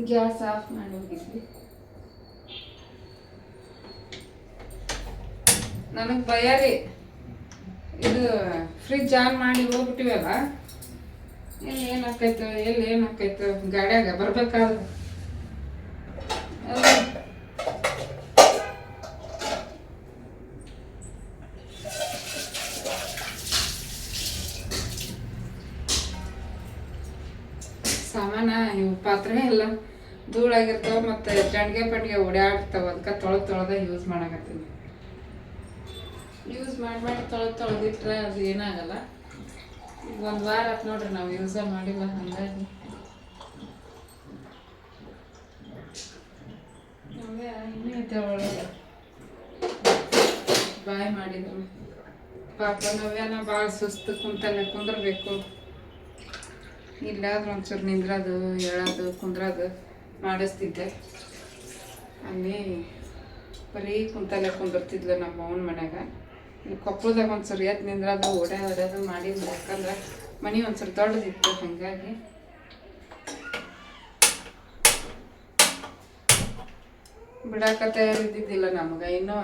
Speaker 1: ಗ್ಯಾಸ್ ಆಫ್ ಮಾಡಿ ಹೋಗಿದ್ವಿ. ನನಗೆ ಭಯ ರೀ, ಇದು ಫ್ರಿಜ್ ಆನ್ ಮಾಡಿ ಹೋಗ್ಬಿಟ್ಟಿವಲ್ಲ, ಎಲ್ಲಿ ಏನಾಕೈತೋ ಗಾಡ್ಯಾಗ ಬರ್ಬೇಕಾದ್ರೆ ಸಾಮಾನ ಇವು ಪಾತ್ರೆ ಎಲ್ಲ ಧೂಳಾಗಿರ್ತಾವ, ಮತ್ತು ಜಂಡ್ಗೆ ಪಂಡ್ಗೆ ಓಡಾಡ್ತಾವ. ಅದಕ್ಕೆ ತೊಳೆದ ಯೂಸ್ ಮಾಡಕತ್ತೀನಿ. ಯೂಸ್ ಮಾಡಿ ತೊಳೆದಿಟ್ರೆ ಅದು ಏನಾಗಲ್ಲ. ಈಗ 1 ವಾರ ಆಯ್ತು ನೋಡ್ರಿ ನಾವು ಯೂಸ ಮಾಡಿಲ್ಲ. ಹಾಗಾಗಿ ಇನ್ನೂ ಐತೆ ಒಳಗೆ ಬಾಯ್ ಮಾಡಿದ್ರು. ಪಾಪ ನವ್ಯಾನ ಭಾಳ ಸುಸ್ತು, ಕುಂದ್ರಬೇಕು. ಇಲ್ಲಾದ್ರೂ ಒಂಚೂರು ನಿಂದ್ರದು, ಹೇಳೋದು, ಕುಂದ್ರದು ಮಾಡಿಸ್ತಿದ್ದೆ. ಅಲ್ಲಿ ಬರೀ ಕುಂದಿರ್ತಿದ್ಲು ನಮ್ಮ ಅವನ ಮನ್ಯಾಗ. ಇಲ್ಲಿ ಕೊಪ್ಪಳದಾಗ ಒಂಚೂರು ಎದ್ದು ನಿಂದ್ರದು, ಓಡಾಡೋದು ಮಾಡಿದ್ಲು. ಯಾಕಂದ್ರೆ ಮನೆ ಒಂಚೂರು ದೊಡ್ಡದಿತ್ತು. ಹಾಗಾಗಿ ಬಿಡಾಕ ತಯಾರಿದ್ದಿದ್ದಿಲ್ಲ ನಮ್ಗೆ. ಇನ್ನೂ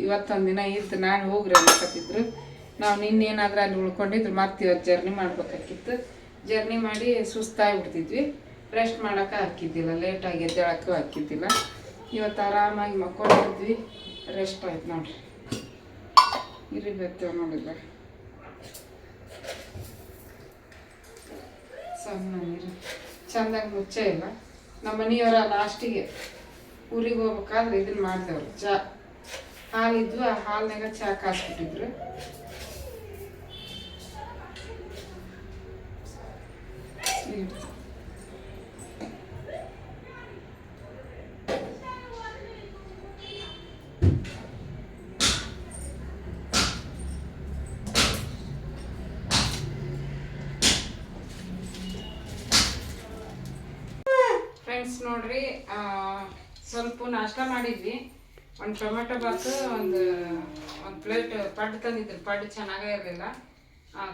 Speaker 1: ಇವತ್ತೊಂದಿನ ಇದ್ದು ನಾನು ಹೋಗ್ರಿ ಅನ್ಕತ್ತಿದ್ರು. ನಾವು ನಿನ್ನೇನಾದ್ರೂ ಅಲ್ಲಿ ಉಳ್ಕೊಂಡಿದ್ರು ಮತ್ತೆ ಇವತ್ತು ಜರ್ನಿ ಮಾಡ್ಬೇಕಾಗಿತ್ತು. ಜರ್ನಿ ಮಾಡಿ ಸುಸ್ತಾಗಿಬಿಡ್ತಿದ್ವಿ. ರೆಸ್ಟ್ ಮಾಡೋಕೆ ಹಾಕಿದ್ದಿಲ್ಲ, ಲೇಟಾಗಿ ಎದ್ದೇಳಕ್ಕೂ ಹಾಕಿದ್ದಿಲ್ಲ. ಇವತ್ತು ಆರಾಮಾಗಿ ಮಕ್ಕೊಂಡಿದ್ವಿ, ರೆಸ್ಟ್ ಆಯ್ತು ನೋಡ್ರಿ. ಇರಿಬೇಕ್ತೇವೆ ನೋಡಿಲ್ಲ, ಸಣ್ಣ ನೀರು ಚೆಂದಾಗಿ ಮುಚ್ಚೇ ಇಲ್ಲ. ನಮ್ಮ ಮನೆಯವರ ಲಾಸ್ಟಿಗೆ ಊರಿಗೆ ಹೋಗ್ಬೇಕಾದ್ರೆ ಇದನ್ನ ಮಾಡಿದೆವ್ರು. ಚಾ ಹಾಲಿದ್ವು, ಆ ಹಾಲ್ನಾಗ ಚಾ ಕಾಸ್ಬಿಟ್ಟಿದ್ರು. ಫ್ರೆಂಡ್ಸ್ ನೋಡ್ರಿ, ಸ್ವಲ್ಪ ನಾಷ್ಟ ಮಾಡಿದ್ವಿ. ಒಂದು ಟೊಮೆಟೊ ಬಾತು, ಒಂದು ಪ್ಲೇಟ್ ಪಡ್ಡು ತಂದಿದ್ರು. ಪಡ್ಡು ಚೆನ್ನಾಗೇ ಇರಲಿಲ್ಲ,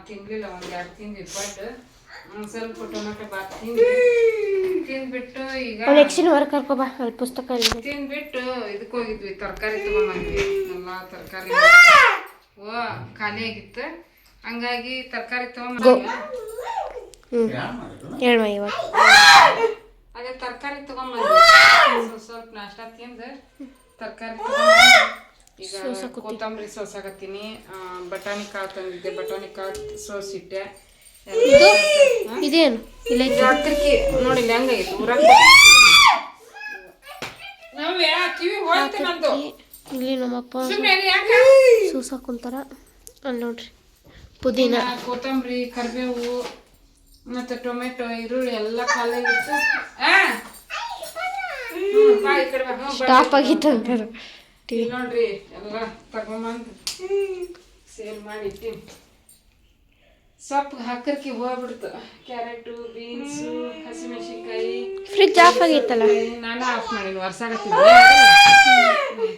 Speaker 1: ತಿನ್ಲಿಲ್ಲ. 1-2 ತಿಂದ್ವಿ ಪಡ್ಡು. ಸ್ವಲ್ಪ ಟೊಮೆಟೊ ಬಾತ್ ತಿಂದ್ಬಿಟ್ಟು ಈಗ
Speaker 4: ಪುಸ್ತಕ
Speaker 1: ತಿಂದ್ಬಿಟ್ಟು ಇದಕ್ಕೆ ಹೋಗಿದ್ವಿ, ತರಕಾರಿ ತಗೊಂಡ್ಬಂದ್ವಿ. ಎಲ್ಲ ತರಕಾರಿ ಖಾಲಿ ಆಗಿತ್ತು. ಹಂಗಾಗಿ ತರಕಾರಿ ತಗೊಂಡ್ಬಂದ್ವಿ. ಅದೇ ತರಕಾರಿ ತಗೊಂಡ್ಬಂದ್ವಿ. ಸ್ವಲ್ಪ ನಾಷ್ಟ ತಿಂದು ತರಕಾರಿ ಈಗ ಕೊತ್ತಂಬರಿ ಸೋಸಾಕತ್ತೀನಿ. ಬಟಾಣಿ ಕಾಳು ತಂದಿದ್ದೆ, ಬಟಾಣಿ ಕಾಳು ಸೋಸಿಟ್ಟೆ.
Speaker 4: ಇದೇನು
Speaker 1: ರಾತ್ರಿಕಿ ನೋಡಿಲ್ಲ ಹೆಂಗಾಗಿತ್ತು ಊರಾಗ. ಕಿವಿ ಹೋಯ್ತು ನಂದು.
Speaker 4: ಇಲ್ಲಿ ನಮ್ಮಪ್ಪ ಸೂಸ ಕುಂತಾರ. ಅಲ್ಲಿ ನೋಡ್ರಿ, ಪುದೀನ,
Speaker 1: ಕೊತ್ತಂಬರಿ, ಕರಿಬೇವು ಮತ್ತು ಟೊಮೆಟೊ, ಈರುಳ್ಳಿ ಎಲ್ಲ ಕಾಲಾಗಿತ್ತು.
Speaker 4: ಸ್ಟಾಪ್ ಆಗಿತ್ತು ಅಂತಾರ.
Speaker 1: ನೋಡ್ರಿ ಎಲ್ಲ ತಗೊಂಬಂದು ಸೇಲ್ ಮಾಡಿ ಇಟ್ಟಿನಿ. ಸೊಪ್ಪು ಹಾಕರ್ಕಿ ಹೋಗ್ಬಿಡ್ತು. ಕ್ಯಾರೆಟು, ಬೀನ್ಸು, ಹಸಿಮೆಣಸಿನ್ಕಾಯಿ.
Speaker 4: ಫ್ರಿಜ್ ಆಫ್ ಆಗಿತ್ತಲ್ಲ,
Speaker 1: ನಾನು ಆಫ್ ಮಾಡೀನಿ. ವರ್ಷಾಗತ್ತಿದ್ದೆ.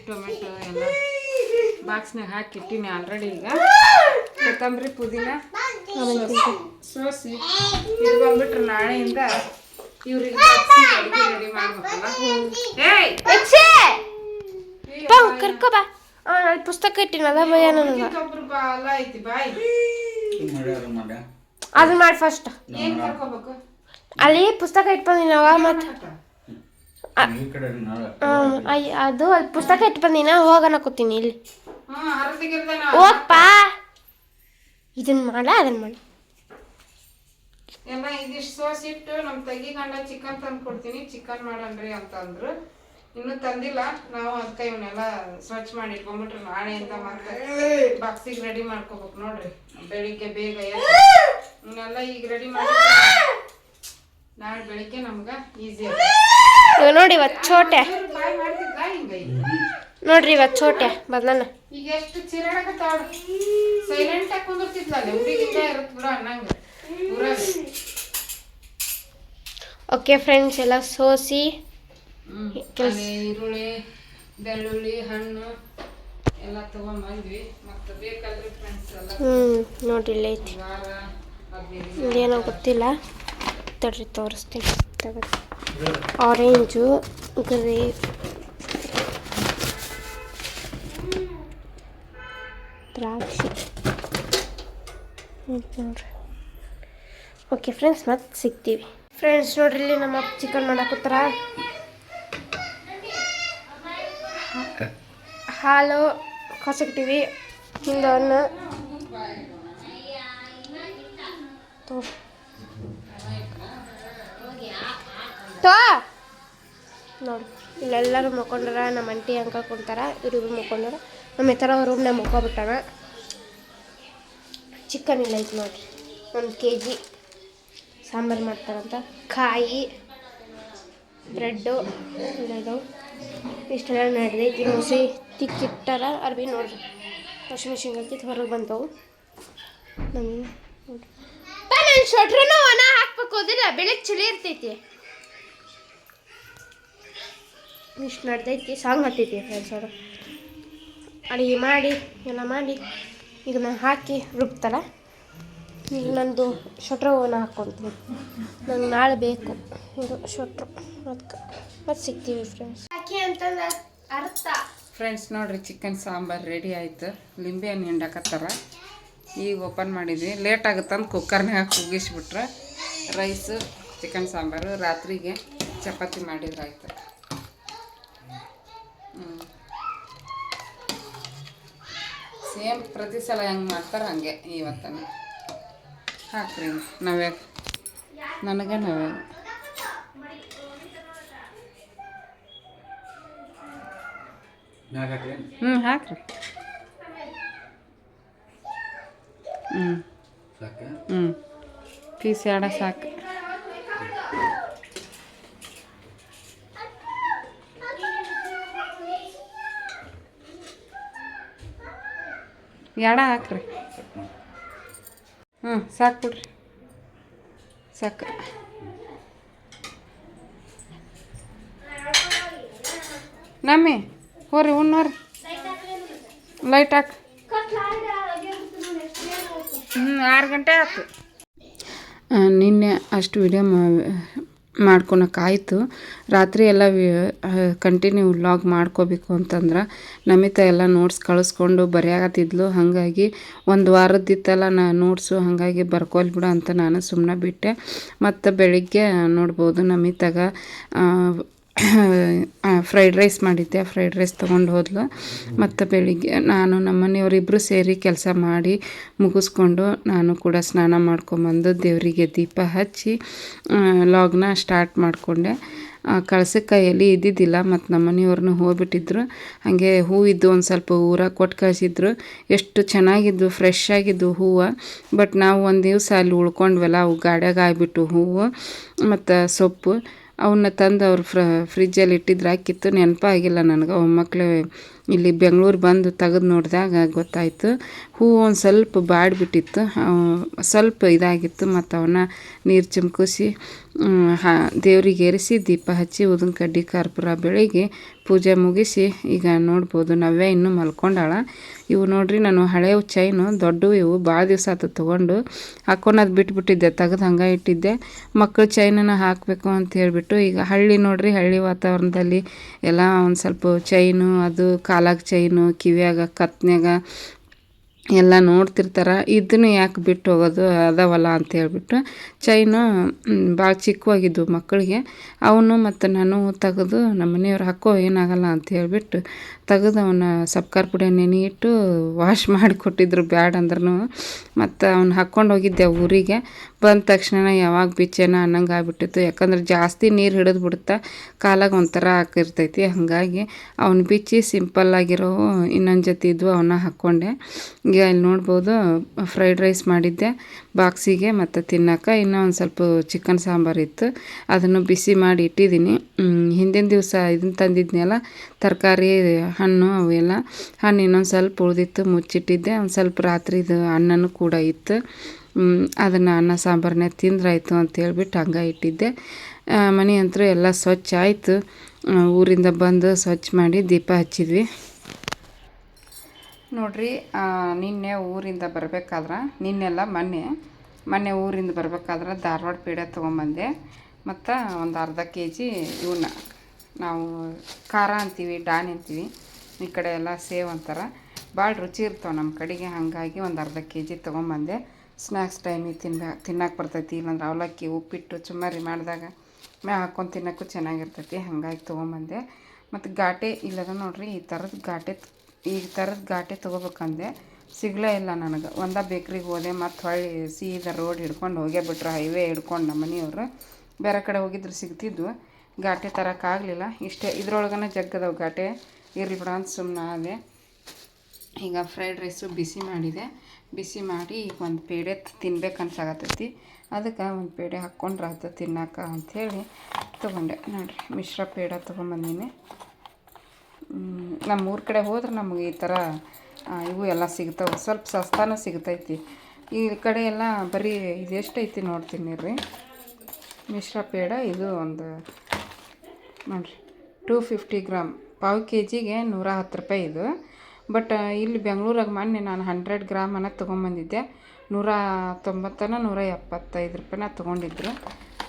Speaker 1: ಟೊಮೆಟೊ ಎಲ್ಲ ಬಾಕ್ಸ್ನಾಗ ಹಾಕಿಟ್ಟಿನಿ ಆಲ್ರೆಡಿ. ಈಗ ಕೊತ್ತಂಬರಿ, ಪುದೀನ ಸೋಸಿ ಇಟ್ಕೊಂಡ್ಬಿಟ್ರೆ ನಾಳೆಯಿಂದ ಇವ್ರಿಗೆ ಅಡುಗೆ ರೆಡಿ ಮಾಡ್ಬೇಕಲ್ಲ.
Speaker 4: ಕರ್ಕೋಬಾ, ಪುಸ್ತಕ ಇಟ್ಟಿನಲ್ಲ ಭಯ ನನಗೆ.
Speaker 1: ಬಾಲ ಐತಿ ಬಾಯ್,
Speaker 4: ಅದು ಮಾಡಿ ಫಸ್ಟ್.
Speaker 1: ಏನ್ ಕರ್ಕೋಬೇಕು?
Speaker 4: ಅಲ್ಲಿ ಪುಸ್ತಕ ಇಟ್ಬಂದಿನವ. ಮತ್ತೆ ಅದು ಅಲ್ಲಿ ಪುಸ್ತಕ ಇಟ್ಬಂದಿನ, ಹೋಗೋಣ ಕೂತೀನಿ ಇಲ್ಲಿ. ಹೋಗಪ್ಪ, ಇದನ್ನ ಮಾಡ ಅದನ್ನ ಮಾಡ.
Speaker 1: ಎಲ್ಲ ಇದಿಷ್ಟು ಸೋಸಿಟ್ಟು ನಮ್ಮ ತಂಗಿ ಗಂಡ ಚಿಕನ್ ತಂದು ಕೊಡ್ತೀನಿ, ಚಿಕನ್ ಮಾಡನ್ರಿ ಅಂತ ಅಂದ್ರು. ಇನ್ನೂ ತಂದಿಲ್ಲ. ನಾವು ಅದಕ್ಕೆ ಇವನ್ನೆಲ್ಲ ಸ್ವಚ್ಛ ಮಾಡಿ ಇಟ್ಕೊಂಡ್ಬಿಟ್ರೆ ನಾಳೆಯಿಂದ ಮತ್ತೆ ಬಾಕ್ಸಿಗೆ ರೆಡಿ ಮಾಡ್ಕೋಬೇಕು. ನೋಡ್ರಿ, ಬೆಳಿಗ್ಗೆ ಬೇಗ ಇವನ್ನೆಲ್ಲ ಈಗ ರೆಡಿ ಮಾಡಿ ನಾಳೆ ಬೆಳಿಗ್ಗೆ ನಮ್ಗೆ ಈಸಿ ಆಗುತ್ತೆ.
Speaker 4: ನೋಡಿ ಇವತ್ತು ಛೋಟೆ
Speaker 1: ಬಾಯ್ ಮಾಡ್ತಿದ್ದ ಹಿಂಗ.
Speaker 4: ನೋಡ್ರಿ ಇವತ್ತು ಛೋಟೆ ಬದಲನ.
Speaker 1: ಈಗ ಎಷ್ಟು ಚಿರಾಡಕತ್ತಾಳ, ಸೈಲೆಂಟ್ ಆಗಿ ಕುಂದಿರ್ತಿದ್ಲಲ್ಲ. ಹುಡುಗಿಂದ ಇರುತ್ತೆ ಬಿಡ ಅನ್ನಂಗ ಊರಾಗ.
Speaker 4: ಓಕೆ ಫ್ರೆಂಡ್ಸ್, ಎಲ್ಲ ಸೋಸಿ
Speaker 1: ಈರುಳ್ಳಿ, ಬೆಳ್ಳುಳ್ಳಿ, ಹಣ್ಣು ಎಲ್ಲ ತಗೊಂಡ್ಬಂದ್ವಿ. ಮತ್ತೆ ಬೇಕಾದ್ರೆ ಫ್ರೆಂಡ್ಸ್ ಎಲ್ಲ
Speaker 4: ನೋಡ್ರಿ ಇಲ್ಲ ಐತಿ.
Speaker 1: ವಾರ 15
Speaker 4: ಇಲ್ಲೇನೋ ಗೊತ್ತಿಲ್ಲ, ತಡ್ರಿ ತೋರಿಸ್ತೀನಿ. ಆರೆಂಜು ಗ್ರೇಪ್ ದ್ರಾಕ್ಷಿ ನೋಡ್ರಿ. ಓಕೆ ಫ್ರೆಂಡ್ಸ್, ಮತ್ತೆ ಸಿಗ್ತೀವಿ. ಫ್ರೆಂಡ್ಸ್ ನೋಡ್ರಿ, ಇಲ್ಲಿ ನಮ್ಮ ಚಿಕನ್ ಮಾಡಾಕತ್ತಾರ. ಹಾಲು ಕಾಸಕ್ತೀವಿ, ಹಿಂಗೆ ಅನ್ನ ನೋಡಿ. ಇಲ್ಲೆಲ್ಲರೂ ಮಕ್ಕೊಂಡ್ರ. ನಮ್ಮ ಅಂಟಿ ಅಂಕ ಕುಂತಾರ, ಇವ್ರಿಬ್ರು ಮಕ್ಕೊಂಡಾರ. ನಮ್ಮ ಈ ಥರ ರೂಮ್ನಾಗ ಮಕ್ಕೊಬಿಟ್ಟಾನ. ಚಿಕನ್ ಇಲ್ಲ ಐತೆ ನೋಡಿರಿ, 1 kg ಸಾಂಬಾರು ಮಾಡ್ತಾರಂತ. ಕಾಯಿ, ಬ್ರೆಡ್ಡು ಇಲ್ಲ ಇದಾವೆ. ಇಷ್ಟೆಲ್ಲ ನಡೆದೈತಿ. ಮೊಸರಿ ತಿಕ್ಕಿಟ್ಟಾರ. ಅರ್ಬಿ ನೋಡ್ರಿ, ವಾಷಿಂಗ್ ಮಿಷಿನ್ ಹಾಕಿತ್ತು, ಹೊರಗೆ ಬಂದವು. ನನ್ನ ಶೊಟ್ರನೂ ಒಣ ಹಾಕ್ಬೇಕು, ಹೋದಿಲ್ಲ ಬೆಳಗ್ಗೆ ಚಳಿ ಇರ್ತೈತಿ. ಇಷ್ಟು ನಡೆದೈತಿ. ಸಾಂಗ್ ಹತ್ತೈತಿ ಫ್ರೆಂಡ್ಸ್ ಅವರು. ಅಡುಗೆ ಮಾಡಿ ಎಲ್ಲ ಮಾಡಿ ಈಗ ನಾನು ಹಾಕಿ ರುಬ್ತಾರ. ಈಗ ನಂದು ಶೊಟ್ರ ಒಣ ಹಾಕ್ಕೊತೀನಿ. ನಂಗೆ ನಾಳೆ ಬೇಕು ಇದು ಶೊಟ್ರು. ಅದಕ್ಕೆ ಮತ್ತೆ ಸಿಗ್ತೀವಿ ಫ್ರೆಂಡ್ಸ್. ಹಾಕಿ ಅಂತಂದ್ರೆ ಅರ್ಥ.
Speaker 1: ಫ್ರೆಂಡ್ಸ್ ನೋಡಿರಿ, ಚಿಕನ್ ಸಾಂಬಾರು ರೆಡಿ ಆಯಿತು. ಲಿಂಬೆ ಹಣ್ಣು ಹಿಂಡಾಕತ್ತಾರ. ಈಗ ಓಪನ್ ಮಾಡಿದ್ವಿ. ಲೇಟ್ ಆಗುತ್ತಂದು ಕುಕ್ಕರ್ನಾಗ ಕೂಗಿಸ್ಬಿಟ್ರೆ ರೈಸು ಚಿಕನ್ ಸಾಂಬಾರು. ರಾತ್ರಿಗೆ ಚಪಾತಿ ಮಾಡಿದ್ರೆ ಆಯ್ತು. ಸೇಮ್ ಪ್ರತಿ ಸಲ ಹೆಂಗೆ ಮಾಡ್ತಾರೆ ಹಂಗೆ ಇವತ್ತನೇ ಹಾಕ್ರಿ. ನವ್ಯಾಗ ನನಗೆ ನವ್ಯಾಗ ಹಾಕ್ರಿ. ಪೀಸ್ ಎಡ ಸಾಕು. ಎಡ ಹಾಕ್ರಿ. ಸಾಕು ಬಿಡ್ರಿ, ಸಾಕು. ನಮ್ಮಿ ಹೋರಿ ಉಣ್ಣೋರಿ. ಲೈಟ್ ಹಾಕಿ. 6 ಗಂಟೆ ಆಯ್ತು. ನಿನ್ನೆ ಅಷ್ಟು ವಿಡಿಯೋ ಮಾಡ್ಕೊಳಕ್ಕಾಯ್ತು. ರಾತ್ರಿ ಎಲ್ಲ ಕಂಟಿನ್ಯೂ ವ್ಲಾಗ್ ಮಾಡ್ಕೋಬೇಕು ಅಂತಂದ್ರೆ ನಮಿತಾ ಎಲ್ಲ ನೋಟ್ಸ್ ಕಳಿಸ್ಕೊಂಡು ಬರೆಯಾಗತ್ತಿದ್ಲು. ಹಾಗಾಗಿ ಒಂದು ವಾರದ್ದಿತ್ತಲ್ಲ ನೋಟ್ಸು, ಹಾಗಾಗಿ ಬರ್ಕೊಲ್ಬಿಡು ಅಂತ ನಾನು ಸುಮ್ಮನೆ ಬಿಟ್ಟೆ. ಮತ್ತು ಬೆಳಿಗ್ಗೆ ನೋಡ್ಬೋದು ನಮಿತಾಗ ಫ್ರೈಡ್ ರೈಸ್ ಮಾಡಿದ್ದೆ. ಫ್ರೈಡ್ ರೈಸ್ ತೊಗೊಂಡು ಹೋದ್ಲು. ಮತ್ತು ಬೆಳಿಗ್ಗೆ ನಾನು ನಮ್ಮ ಮನೆಯವರಿಬ್ಬರು ಸೇರಿ ಕೆಲಸ ಮಾಡಿ ಮುಗಿಸ್ಕೊಂಡು ನಾನು ಕೂಡ ಸ್ನಾನ ಮಾಡ್ಕೊಂಬಂದು ದೇವರಿಗೆ ದೀಪ ಹಚ್ಚಿ ಲಾಗ್ನ ಸ್ಟಾರ್ಟ್ ಮಾಡಿಕೊಂಡೆ. ಕಳ್ಸಕ್ಕೆ ಎಲ್ಲಿ ಇದ್ದಿದ್ದಿಲ್ಲ. ಮತ್ತು ನಮ್ಮ ಮನೆಯವ್ರನ್ನೂ ಹೋಗ್ಬಿಟ್ಟಿದ್ರು. ಹಾಗೆ ಹೂವಿದ್ದು ಒಂದು ಸ್ವಲ್ಪ ಊರಾಗ ಕೊಟ್ಟು ಕಳಿಸಿದ್ರು. ಎಷ್ಟು ಚೆನ್ನಾಗಿದ್ದು, ಫ್ರೆಶ್ ಆಗಿದ್ದು ಹೂವು. ಬಟ್ ನಾವು ಒಂದು ದಿವಸ ಅಲ್ಲಿ ಉಳ್ಕೊಂಡ್ವಲ್ಲ, ಅವು ಗಾಡ್ಯಾಗ ಆಗಿಬಿಟ್ಟು ಹೂವು ಮತ್ತು ಸೊಪ್ಪು. ಅವನ್ನ ತಂದು ಅವ್ರು ಫ್ರಿಜ್ಜಲ್ಲಿ ಇಟ್ಟಿದ್ರೆ ಹಾಕಿತ್ತು. ನೆನಪಾಗಿಲ್ಲ ನನಗೆ. ಮಕ್ಕಳು ಇಲ್ಲಿ ಬೆಂಗಳೂರು ಬಂದು ತೆಗೆದು ನೋಡಿದಾಗ ಗೊತ್ತಾಯಿತು. ಹೂವು ಒಂದು ಸ್ವಲ್ಪ ಬಾಡಿಬಿಟ್ಟಿತ್ತು, ಸ್ವಲ್ಪ ಇದಾಗಿತ್ತು. ಮತ್ತು ಅವನ್ನ ನೀರು ಚಿಮ್ಕಿಸಿ ದೇವ್ರಿಗೆ ಏರಿಸಿ ದೀಪ ಹಚ್ಚಿ ಉದಿನ ಕಡ್ಡಿ ಕರ್ಪೂರ ಬೆಳಗ್ಗೆ ಪೂಜೆ ಮುಗಿಸಿ ಈಗ ನೋಡ್ಬೋದು ನವ್ಯ ಇನ್ನೂ ಮಲ್ಕೊಂಡಾಳ. ಇವು ನೋಡ್ರಿ, ನಾನು ಹಳೆಯವು ಚೈನು ದೊಡ್ಡವು, ಇವು ಭಾಳ ದಿವಸ ಆಯ್ತು ತೊಗೊಂಡು. ಹಾಕ್ಕೊಳೋದು ಬಿಟ್ಬಿಟ್ಟಿದ್ದೆ, ತೆಗೆದು ಹಂಗೆ ಇಟ್ಟಿದ್ದೆ. ಮಕ್ಕಳು ಚೈನನ್ನು ಹಾಕಬೇಕು ಅಂತ ಹೇಳಿಬಿಟ್ಟು ಈಗ ಹಳ್ಳಿ ನೋಡ್ರಿ, ಹಳ್ಳಿ ವಾತಾವರಣದಲ್ಲಿ ಎಲ್ಲ ಒಂದು ಸ್ವಲ್ಪ ಚೈನು, ಅದು ಕಾಲಾಗ ಚೈನು, ಕಿವಿಯಾಗ ಕತ್ನ್ಯಾಗ ಎಲ್ಲ ನೋಡ್ತಿರ್ತಾರೆ. ಇದನ್ನು ಯಾಕೆ ಬಿಟ್ಟು ಹೋಗೋದು, ಅದಾವಲ್ಲ ಅಂತ ಹೇಳ್ಬಿಟ್ಟು ಚೈನು ಭಾಳ ಚಿಕ್ಕವಾಗಿದ್ದು ಮಕ್ಕಳಿಗೆ. ಅವನು ಮತ್ತು ನಾನು ತೆಗೆದು ನಮ್ಮ ಮನೆಯವ್ರು ಹಾಕೋ ಏನಾಗಲ್ಲ ಅಂತ ಹೇಳ್ಬಿಟ್ಟು ತೆಗೆದು ಅವನ್ನ ಸಬ್ಕಾರ ಪುಡಿ ನೆನೆ ಇಟ್ಟು ವಾಶ್ ಮಾಡಿ ಕೊಟ್ಟಿದ್ರು, ಬ್ಯಾಡ್ ಅಂದ್ರೂ. ಮತ್ತು ಅವ್ನು ಹಾಕ್ಕೊಂಡು ಹೋಗಿದ್ದೆ ಊರಿಗೆ. ಬಂದ ತಕ್ಷಣ ಯಾವಾಗ ಬಿಚ್ಚೇನ ಅನ್ನಂಗೆ ಆಗ್ಬಿಟ್ಟಿತ್ತು. ಯಾಕಂದ್ರೆ ಜಾಸ್ತಿ ನೀರು ಹಿಡಿದು ಬಿಡುತ್ತಾ, ಕಾಲಾಗ ಒಂಥರ ಹಾಕಿರ್ತೈತಿ. ಹಾಗಾಗಿ ಅವ್ನು ಬಿಚ್ಚಿ ಸಿಂಪಲ್ಲಾಗಿರೋ ಇನ್ನೊಂದು ಜೊತೆ ಇದ್ವು, ಅವನ್ನ ಹಾಕ್ಕೊಂಡೆ. ಈಗ ಇಲ್ಲಿ ನೋಡ್ಬೋದು ಫ್ರೈಡ್ ರೈಸ್ ಮಾಡಿದ್ದೆ ಬಾಕ್ಸಿಗೆ ಮತ್ತು ತಿನ್ನೋಕೆ. ಇನ್ನೂ ಒಂದು ಸ್ವಲ್ಪ ಚಿಕನ್ ಸಾಂಬಾರು ಇತ್ತು, ಅದನ್ನು ಬಿಸಿ ಮಾಡಿ ಇಟ್ಟಿದ್ದೀನಿ. ಹಿಂದಿನ ದಿವಸ ಇದನ್ನು ತಂದಿದ್ನಲ್ಲ, ತರಕಾರಿ, ಹಣ್ಣು, ಅವೆಲ್ಲ ಹಣ್ಣು ಇನ್ನೊಂದು ಸ್ವಲ್ಪ ಉಳಿದಿತ್ತು, ಮುಚ್ಚಿಟ್ಟಿದ್ದೆ. ಒಂದು ಸ್ವಲ್ಪ ರಾತ್ರಿದು ಅನ್ನನೂ ಕೂಡ ಇತ್ತು. ಅದನ್ನು ಅನ್ನ ಸಾಂಬಾರನ್ನೇ ತಿಂದ್ರಾಯ್ತು ಅಂತ ಹೇಳ್ಬಿಟ್ಟು ಹಂಗೆ ಇಟ್ಟಿದ್ದೆ. ಮನೆ ಅಂತೂ ಎಲ್ಲ ಸ್ವಚ್ಛ ಆಯಿತು. ಊರಿಂದ ಬಂದು ಸ್ವಚ್ಛ ಮಾಡಿ ದೀಪ ಹಚ್ಚಿದ್ವಿ. ನೋಡ್ರಿ, ನಿನ್ನೆ ಊರಿಂದ ಬರಬೇಕಾದ್ರೆ, ನಿನ್ನೆಲ್ಲ ಮೊನ್ನೆ ಊರಿಂದ ಬರಬೇಕಾದ್ರೆ ಧಾರವಾಡ ಪೇಡ ತೊಗೊಂಬಂದೆ. ಮತ್ತು ಒಂದು ಅರ್ಧ ಕೆ ಜಿ ಇವನ್ನ ನಾವು ಖಾರ ಅಂತೀವಿ, ಡಾಣಿ ಅಂತೀವಿ, ಈ ಕಡೆ ಎಲ್ಲ ಸೇವ್ ಅಂತಾರೆ. ಭಾಳ ರುಚಿ ಇರ್ತಾವೆ ನಮ್ಮ ಕಡೆಗೆ. ಹಾಗಾಗಿ ಒಂದು ಅರ್ಧ ಕೆ ಜಿ ತೊಗೊಂಬಂದೆ. ಸ್ನ್ಯಾಕ್ಸ್ ಟೈಮಿಗೆ ತಿನ್ನಕ್ಕೆ ಬರ್ತೈತಿ. ಇಲ್ಲಾಂದ್ರೆ ಅವಲಕ್ಕಿ, ಉಪ್ಪಿಟ್ಟು, ಚುಮ್ಮರಿ ಮಾಡಿದಾಗ ಹಾಕ್ಕೊಂಡು ತಿನ್ನೋಕ್ಕೂ ಚೆನ್ನಾಗಿರ್ತೈತಿ. ಹಾಗಾಗಿ ತೊಗೊಂಬಂದೆ. ಮತ್ತು ಘಾಟೆ ಇಲ್ಲದ ನೋಡ್ರಿ, ಈ ಥರದ ಘಾಟೆ ತೊಗೋಬೇಕಂದೆ. ಸಿಗಲೇ ಇಲ್ಲ ನನಗೆ. ಒಂದೇ ಬೇಕ್ರಿಗೆ ಹೋದೆ, ಮತ್ತು ಹೊಳ್ಳಿ ಸೀದಾ ರೋಡ್ ಹಿಡ್ಕೊಂಡು ಹೋಗೇ ಬಿಟ್ರು, ಹೈವೇ ಹಿಡ್ಕೊಂಡು ನಮ್ಮ ಮನೆಯವರು. ಬೇರೆ ಕಡೆ ಹೋಗಿದ್ರು ಸಿಗ್ತಿದ್ವು. ಘಾಟೆ ತರೋಕ್ಕಾಗಲಿಲ್ಲ. ಇಷ್ಟೇ, ಇದ್ರೊಳಗನೆ ಜಗ್ಗದವು ಘಾಟೆ. ಇರಲಿ ಬಿಡ ಅಂತ ಸುಮ್ಮನೆ ಆದೆ. ಈಗ ಫ್ರೈಡ್ ರೈಸು ಬಿಸಿ ಮಾಡಿದೆ. ಬಿಸಿ ಮಾಡಿ ಈಗ ಒಂದು ಪೇಡೆ ತಿನ್ಬೇಕು ಅನ್ಸಾಗತ್ತೈತಿ. ಅದಕ್ಕೆ ಒಂದು ಪೇಡೆ ಹಾಕ್ಕೊಂಡ್ರೆ ಆಯ್ತು ತಿನ್ನೋಕೆ ಅಂಥೇಳಿ ತೊಗೊಂಡೆ. ನೋಡಿರಿ, ಮಿಶ್ರ ಪೇಡ ತೊಗೊಂಬಂದೀನಿ. ನಮ್ಮ ಊರ ಕಡೆ ಹೋದ್ರೆ ನಮಗೆ ಈ ಥರ ಇವು ಎಲ್ಲ ಸಿಗ್ತಾವೆ. ಸ್ವಲ್ಪ ಸಸ್ತಾನೂ ಸಿಗ್ತೈತಿ. ಈ ಕಡೆ ಎಲ್ಲ ಬರೀ ಇದು ಎಷ್ಟೈತಿ ನೋಡ್ತೀನಿ ರೀ. ಮಿಶ್ರ ಪೇಡ ಇದು ಒಂದು ನೋಡಿರಿ 250 ಗ್ರಾಮ್, ಪಾವು ಕೆ ಜಿಗೆ 110 ರೂಪಾಯಿ ಇದು. ಬಟ್ ಇಲ್ಲಿ ಬೆಂಗಳೂರಾಗ ಮೊನ್ನೆ ನಾನು 100 ಗ್ರಾಮನ್ನು ತೊಗೊಂಬಂದಿದ್ದೆ. 190 175 ರೂಪಾಯಿನ ತೊಗೊಂಡಿದ್ರು.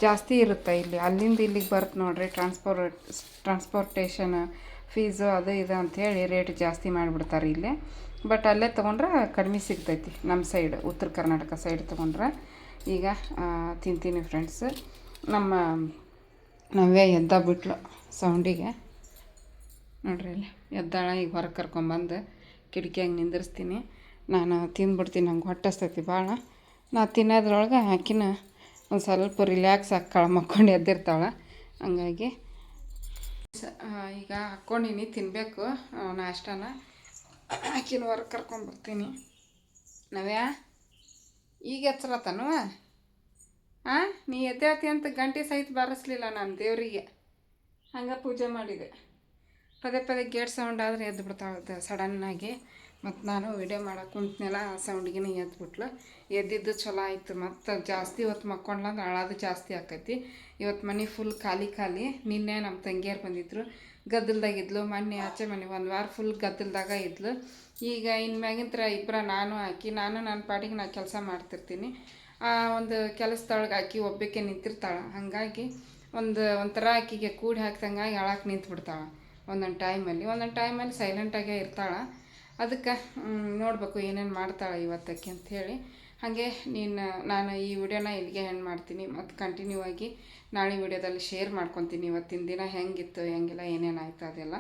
Speaker 1: ಜಾಸ್ತಿ ಇರುತ್ತೆ ಇಲ್ಲಿ. ಅಲ್ಲಿಂದ ಇಲ್ಲಿಗೆ ಬರುತ್ತೆ ನೋಡಿರಿ, ಟ್ರಾನ್ಸ್ಪೋರ್ಟೇಷನ್ ಫೀಸು ಅದು ಇದು ಅಂಥೇಳಿ ರೇಟ್ ಜಾಸ್ತಿ ಮಾಡಿಬಿಡ್ತಾರೆ ಇಲ್ಲೇ. ಬಟ್ ಅಲ್ಲೇ ತೊಗೊಂಡ್ರೆ ಕಡಿಮೆ ಸಿಗ್ತೈತಿ. ನಮ್ಮ ಸೈಡ್ ಉತ್ತರ ಕರ್ನಾಟಕ ಸೈಡ್ ತೊಗೊಂಡ್ರೆ. ಈಗ ತಿಂತೀನಿ ಫ್ರೆಂಡ್ಸ್. ನಮ್ಮ ನವ್ಯ ಎದ್ದ ಬಿಟ್ಲು ಸೌಂಡಿಗೆ ನೋಡ್ರಿ. ಇಲ್ಲಿ ಎದ್ದಾಳ. ಈಗ ಹೊರಗೆ ಕರ್ಕೊಂಬಂದು ಕಿಟಕಿಯಾಗಿ ನಿಂದಿರ್ಸ್ತೀನಿ. ನಾನು ತಿಂದ್ಬಿಡ್ತೀನಿ. ನಂಗೆ ಹೊಟ್ಟೆ ಹಸ್ತೈತಿ ಭಾಳ. ನಾ ತಿನ್ನೋದ್ರೊಳಗೆ ಆಕಿನ ಒಂದು ಸ್ವಲ್ಪ ರಿಲ್ಯಾಕ್ಸ್ ಆಗಿ ಮಕ್ಕೊಂಡು ಎದ್ದಿರ್ತಾಳೆ. ಹಂಗಾಗಿ ಈಗ ಹಾಕ್ಕೊಂಡಿನಿ, ತಿನ್ನಬೇಕು ನಾಷ್ಟಾನ. ಆಕಿನ ಹೊರಗೆ ಕರ್ಕೊಂಬರ್ತೀನಿ. ನವ್ಯ ಈಗ ಎಚ್ಚರತನು ನೀ ಎದ್ದೇಳ್ತಿ ಅಂತ ಗಂಟೆ ಸಹಿತ ಬಾರಿಸ್ಲಿಲ್ಲ ನಾನು ದೇವರಿಗೆ. ಹಂಗೆ ಪೂಜೆ ಮಾಡಿದೆ. ಪದೇ ಪದೇ ಗೇಟ್ ಸೌಂಡ್ ಆದರೆ ಎದ್ದು ಬಿಡ್ತಾಳೆ ಸಡನ್ನಾಗಿ. ಮತ್ತು ನಾನು ವಿಡಿಯೋ ಮಾಡೋಕೆ ಕುಂತನೆಲ್ಲ ಆ ಸೌಂಡಿಗೆ ಎದ್ಬಿಟ್ಲು. ಎದ್ದಿದ್ದು ಚಲೋ ಆಯಿತು. ಮತ್ತು ಜಾಸ್ತಿ ಹೊತ್ತು ಮಕ್ಕೊಂಡ್ಲಂದ್ರೆ ಅಳೋದು ಜಾಸ್ತಿ ಆಕೈತಿ. ಇವತ್ತು ಮನೆ ಫುಲ್ ಖಾಲಿ. ನಿನ್ನೆ ನಮ್ಮ ತಂಗಿಯರು ಬಂದಿದ್ದರು, ಗದ್ದಲ್ದಾಗಿದ್ಲು. ಮೊನ್ನೆ ಆಚೆ ಮನೆ ಒಂದು ವಾರ ಫುಲ್ ಗದ್ದಲ್ದಾಗ ಇದ್ಲು. ಈಗ ಇನ್ಮ್ಯಾಗಿಂತ್ರ ನಾನು ನನ್ನ ಪಾಟಿಗೆ ನಾನು ಕೆಲಸ ಮಾಡ್ತಿರ್ತೀನಿ. ಒಂದು ಕೆಲಸದೊಳಗೆ ಆಕಿ ಒಬ್ಬಕ್ಕೆ ನಿಂತಿರ್ತಾಳೆ. ಹಾಗಾಗಿ ಒಂಥರ ಆಕಿಗೆ ಕೂಡಿ ಹಾಕ್ದಂಗಾಗಿ ಅಳಕ್ಕೆ ನಿಂತ್ಬಿಡ್ತಾಳೆ ಒಂದೊಂದು ಟೈಮಲ್ಲಿ ಸೈಲೆಂಟಾಗೇ ಇರ್ತಾಳೆ. ಅದಕ್ಕೆ ನೋಡಬೇಕು ಏನೇನು ಮಾಡ್ತಾಳೆ ಇವತ್ತಕ್ಕೆ ಅಂಥೇಳಿ. ಹಾಗೆ ನಾನು ಈ ವಿಡಿಯೋನ ಇಲ್ಲಿಗೆ ಎಂಡ್ ಮಾಡ್ತೀನಿ. ಮತ್ತು ಕಂಟಿನ್ಯೂ ಆಗಿ ನಾಳೆ ವಿಡಿಯೋದಲ್ಲಿ ಶೇರ್ ಮಾಡ್ಕೊತೀನಿ ಇವತ್ತಿನ ದಿನ ಹೆಂಗಿತ್ತು, ಹೆಂಗಿಲ್ಲ, ಏನೇನಾಯಿತು ಅದೆಲ್ಲ.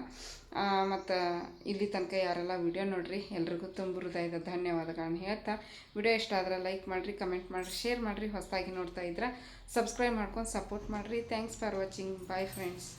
Speaker 1: ಮತ್ತು ಇಲ್ಲಿ ತನಕ ಯಾರೆಲ್ಲ ವಿಡಿಯೋ ನೋಡಿರಿ ಎಲ್ರಿಗೂ ತುಂಬ ಹೃದಯದ ಧನ್ಯವಾದಗಳನ್ನ ಹೇಳ್ತಾ, ವಿಡಿಯೋ ಇಷ್ಟ ಆದರೆ ಲೈಕ್ ಮಾಡಿರಿ, ಕಮೆಂಟ್ ಮಾಡಿರಿ, ಶೇರ್ ಮಾಡಿರಿ. ಹೊಸದಾಗಿ ನೋಡ್ತಾ ಇದ್ರೆ ಸಬ್ಸ್ಕ್ರೈಬ್ ಮಾಡ್ಕೊಂಡು ಸಪೋರ್ಟ್ ಮಾಡಿರಿ. Thanks for watching. Bye friends.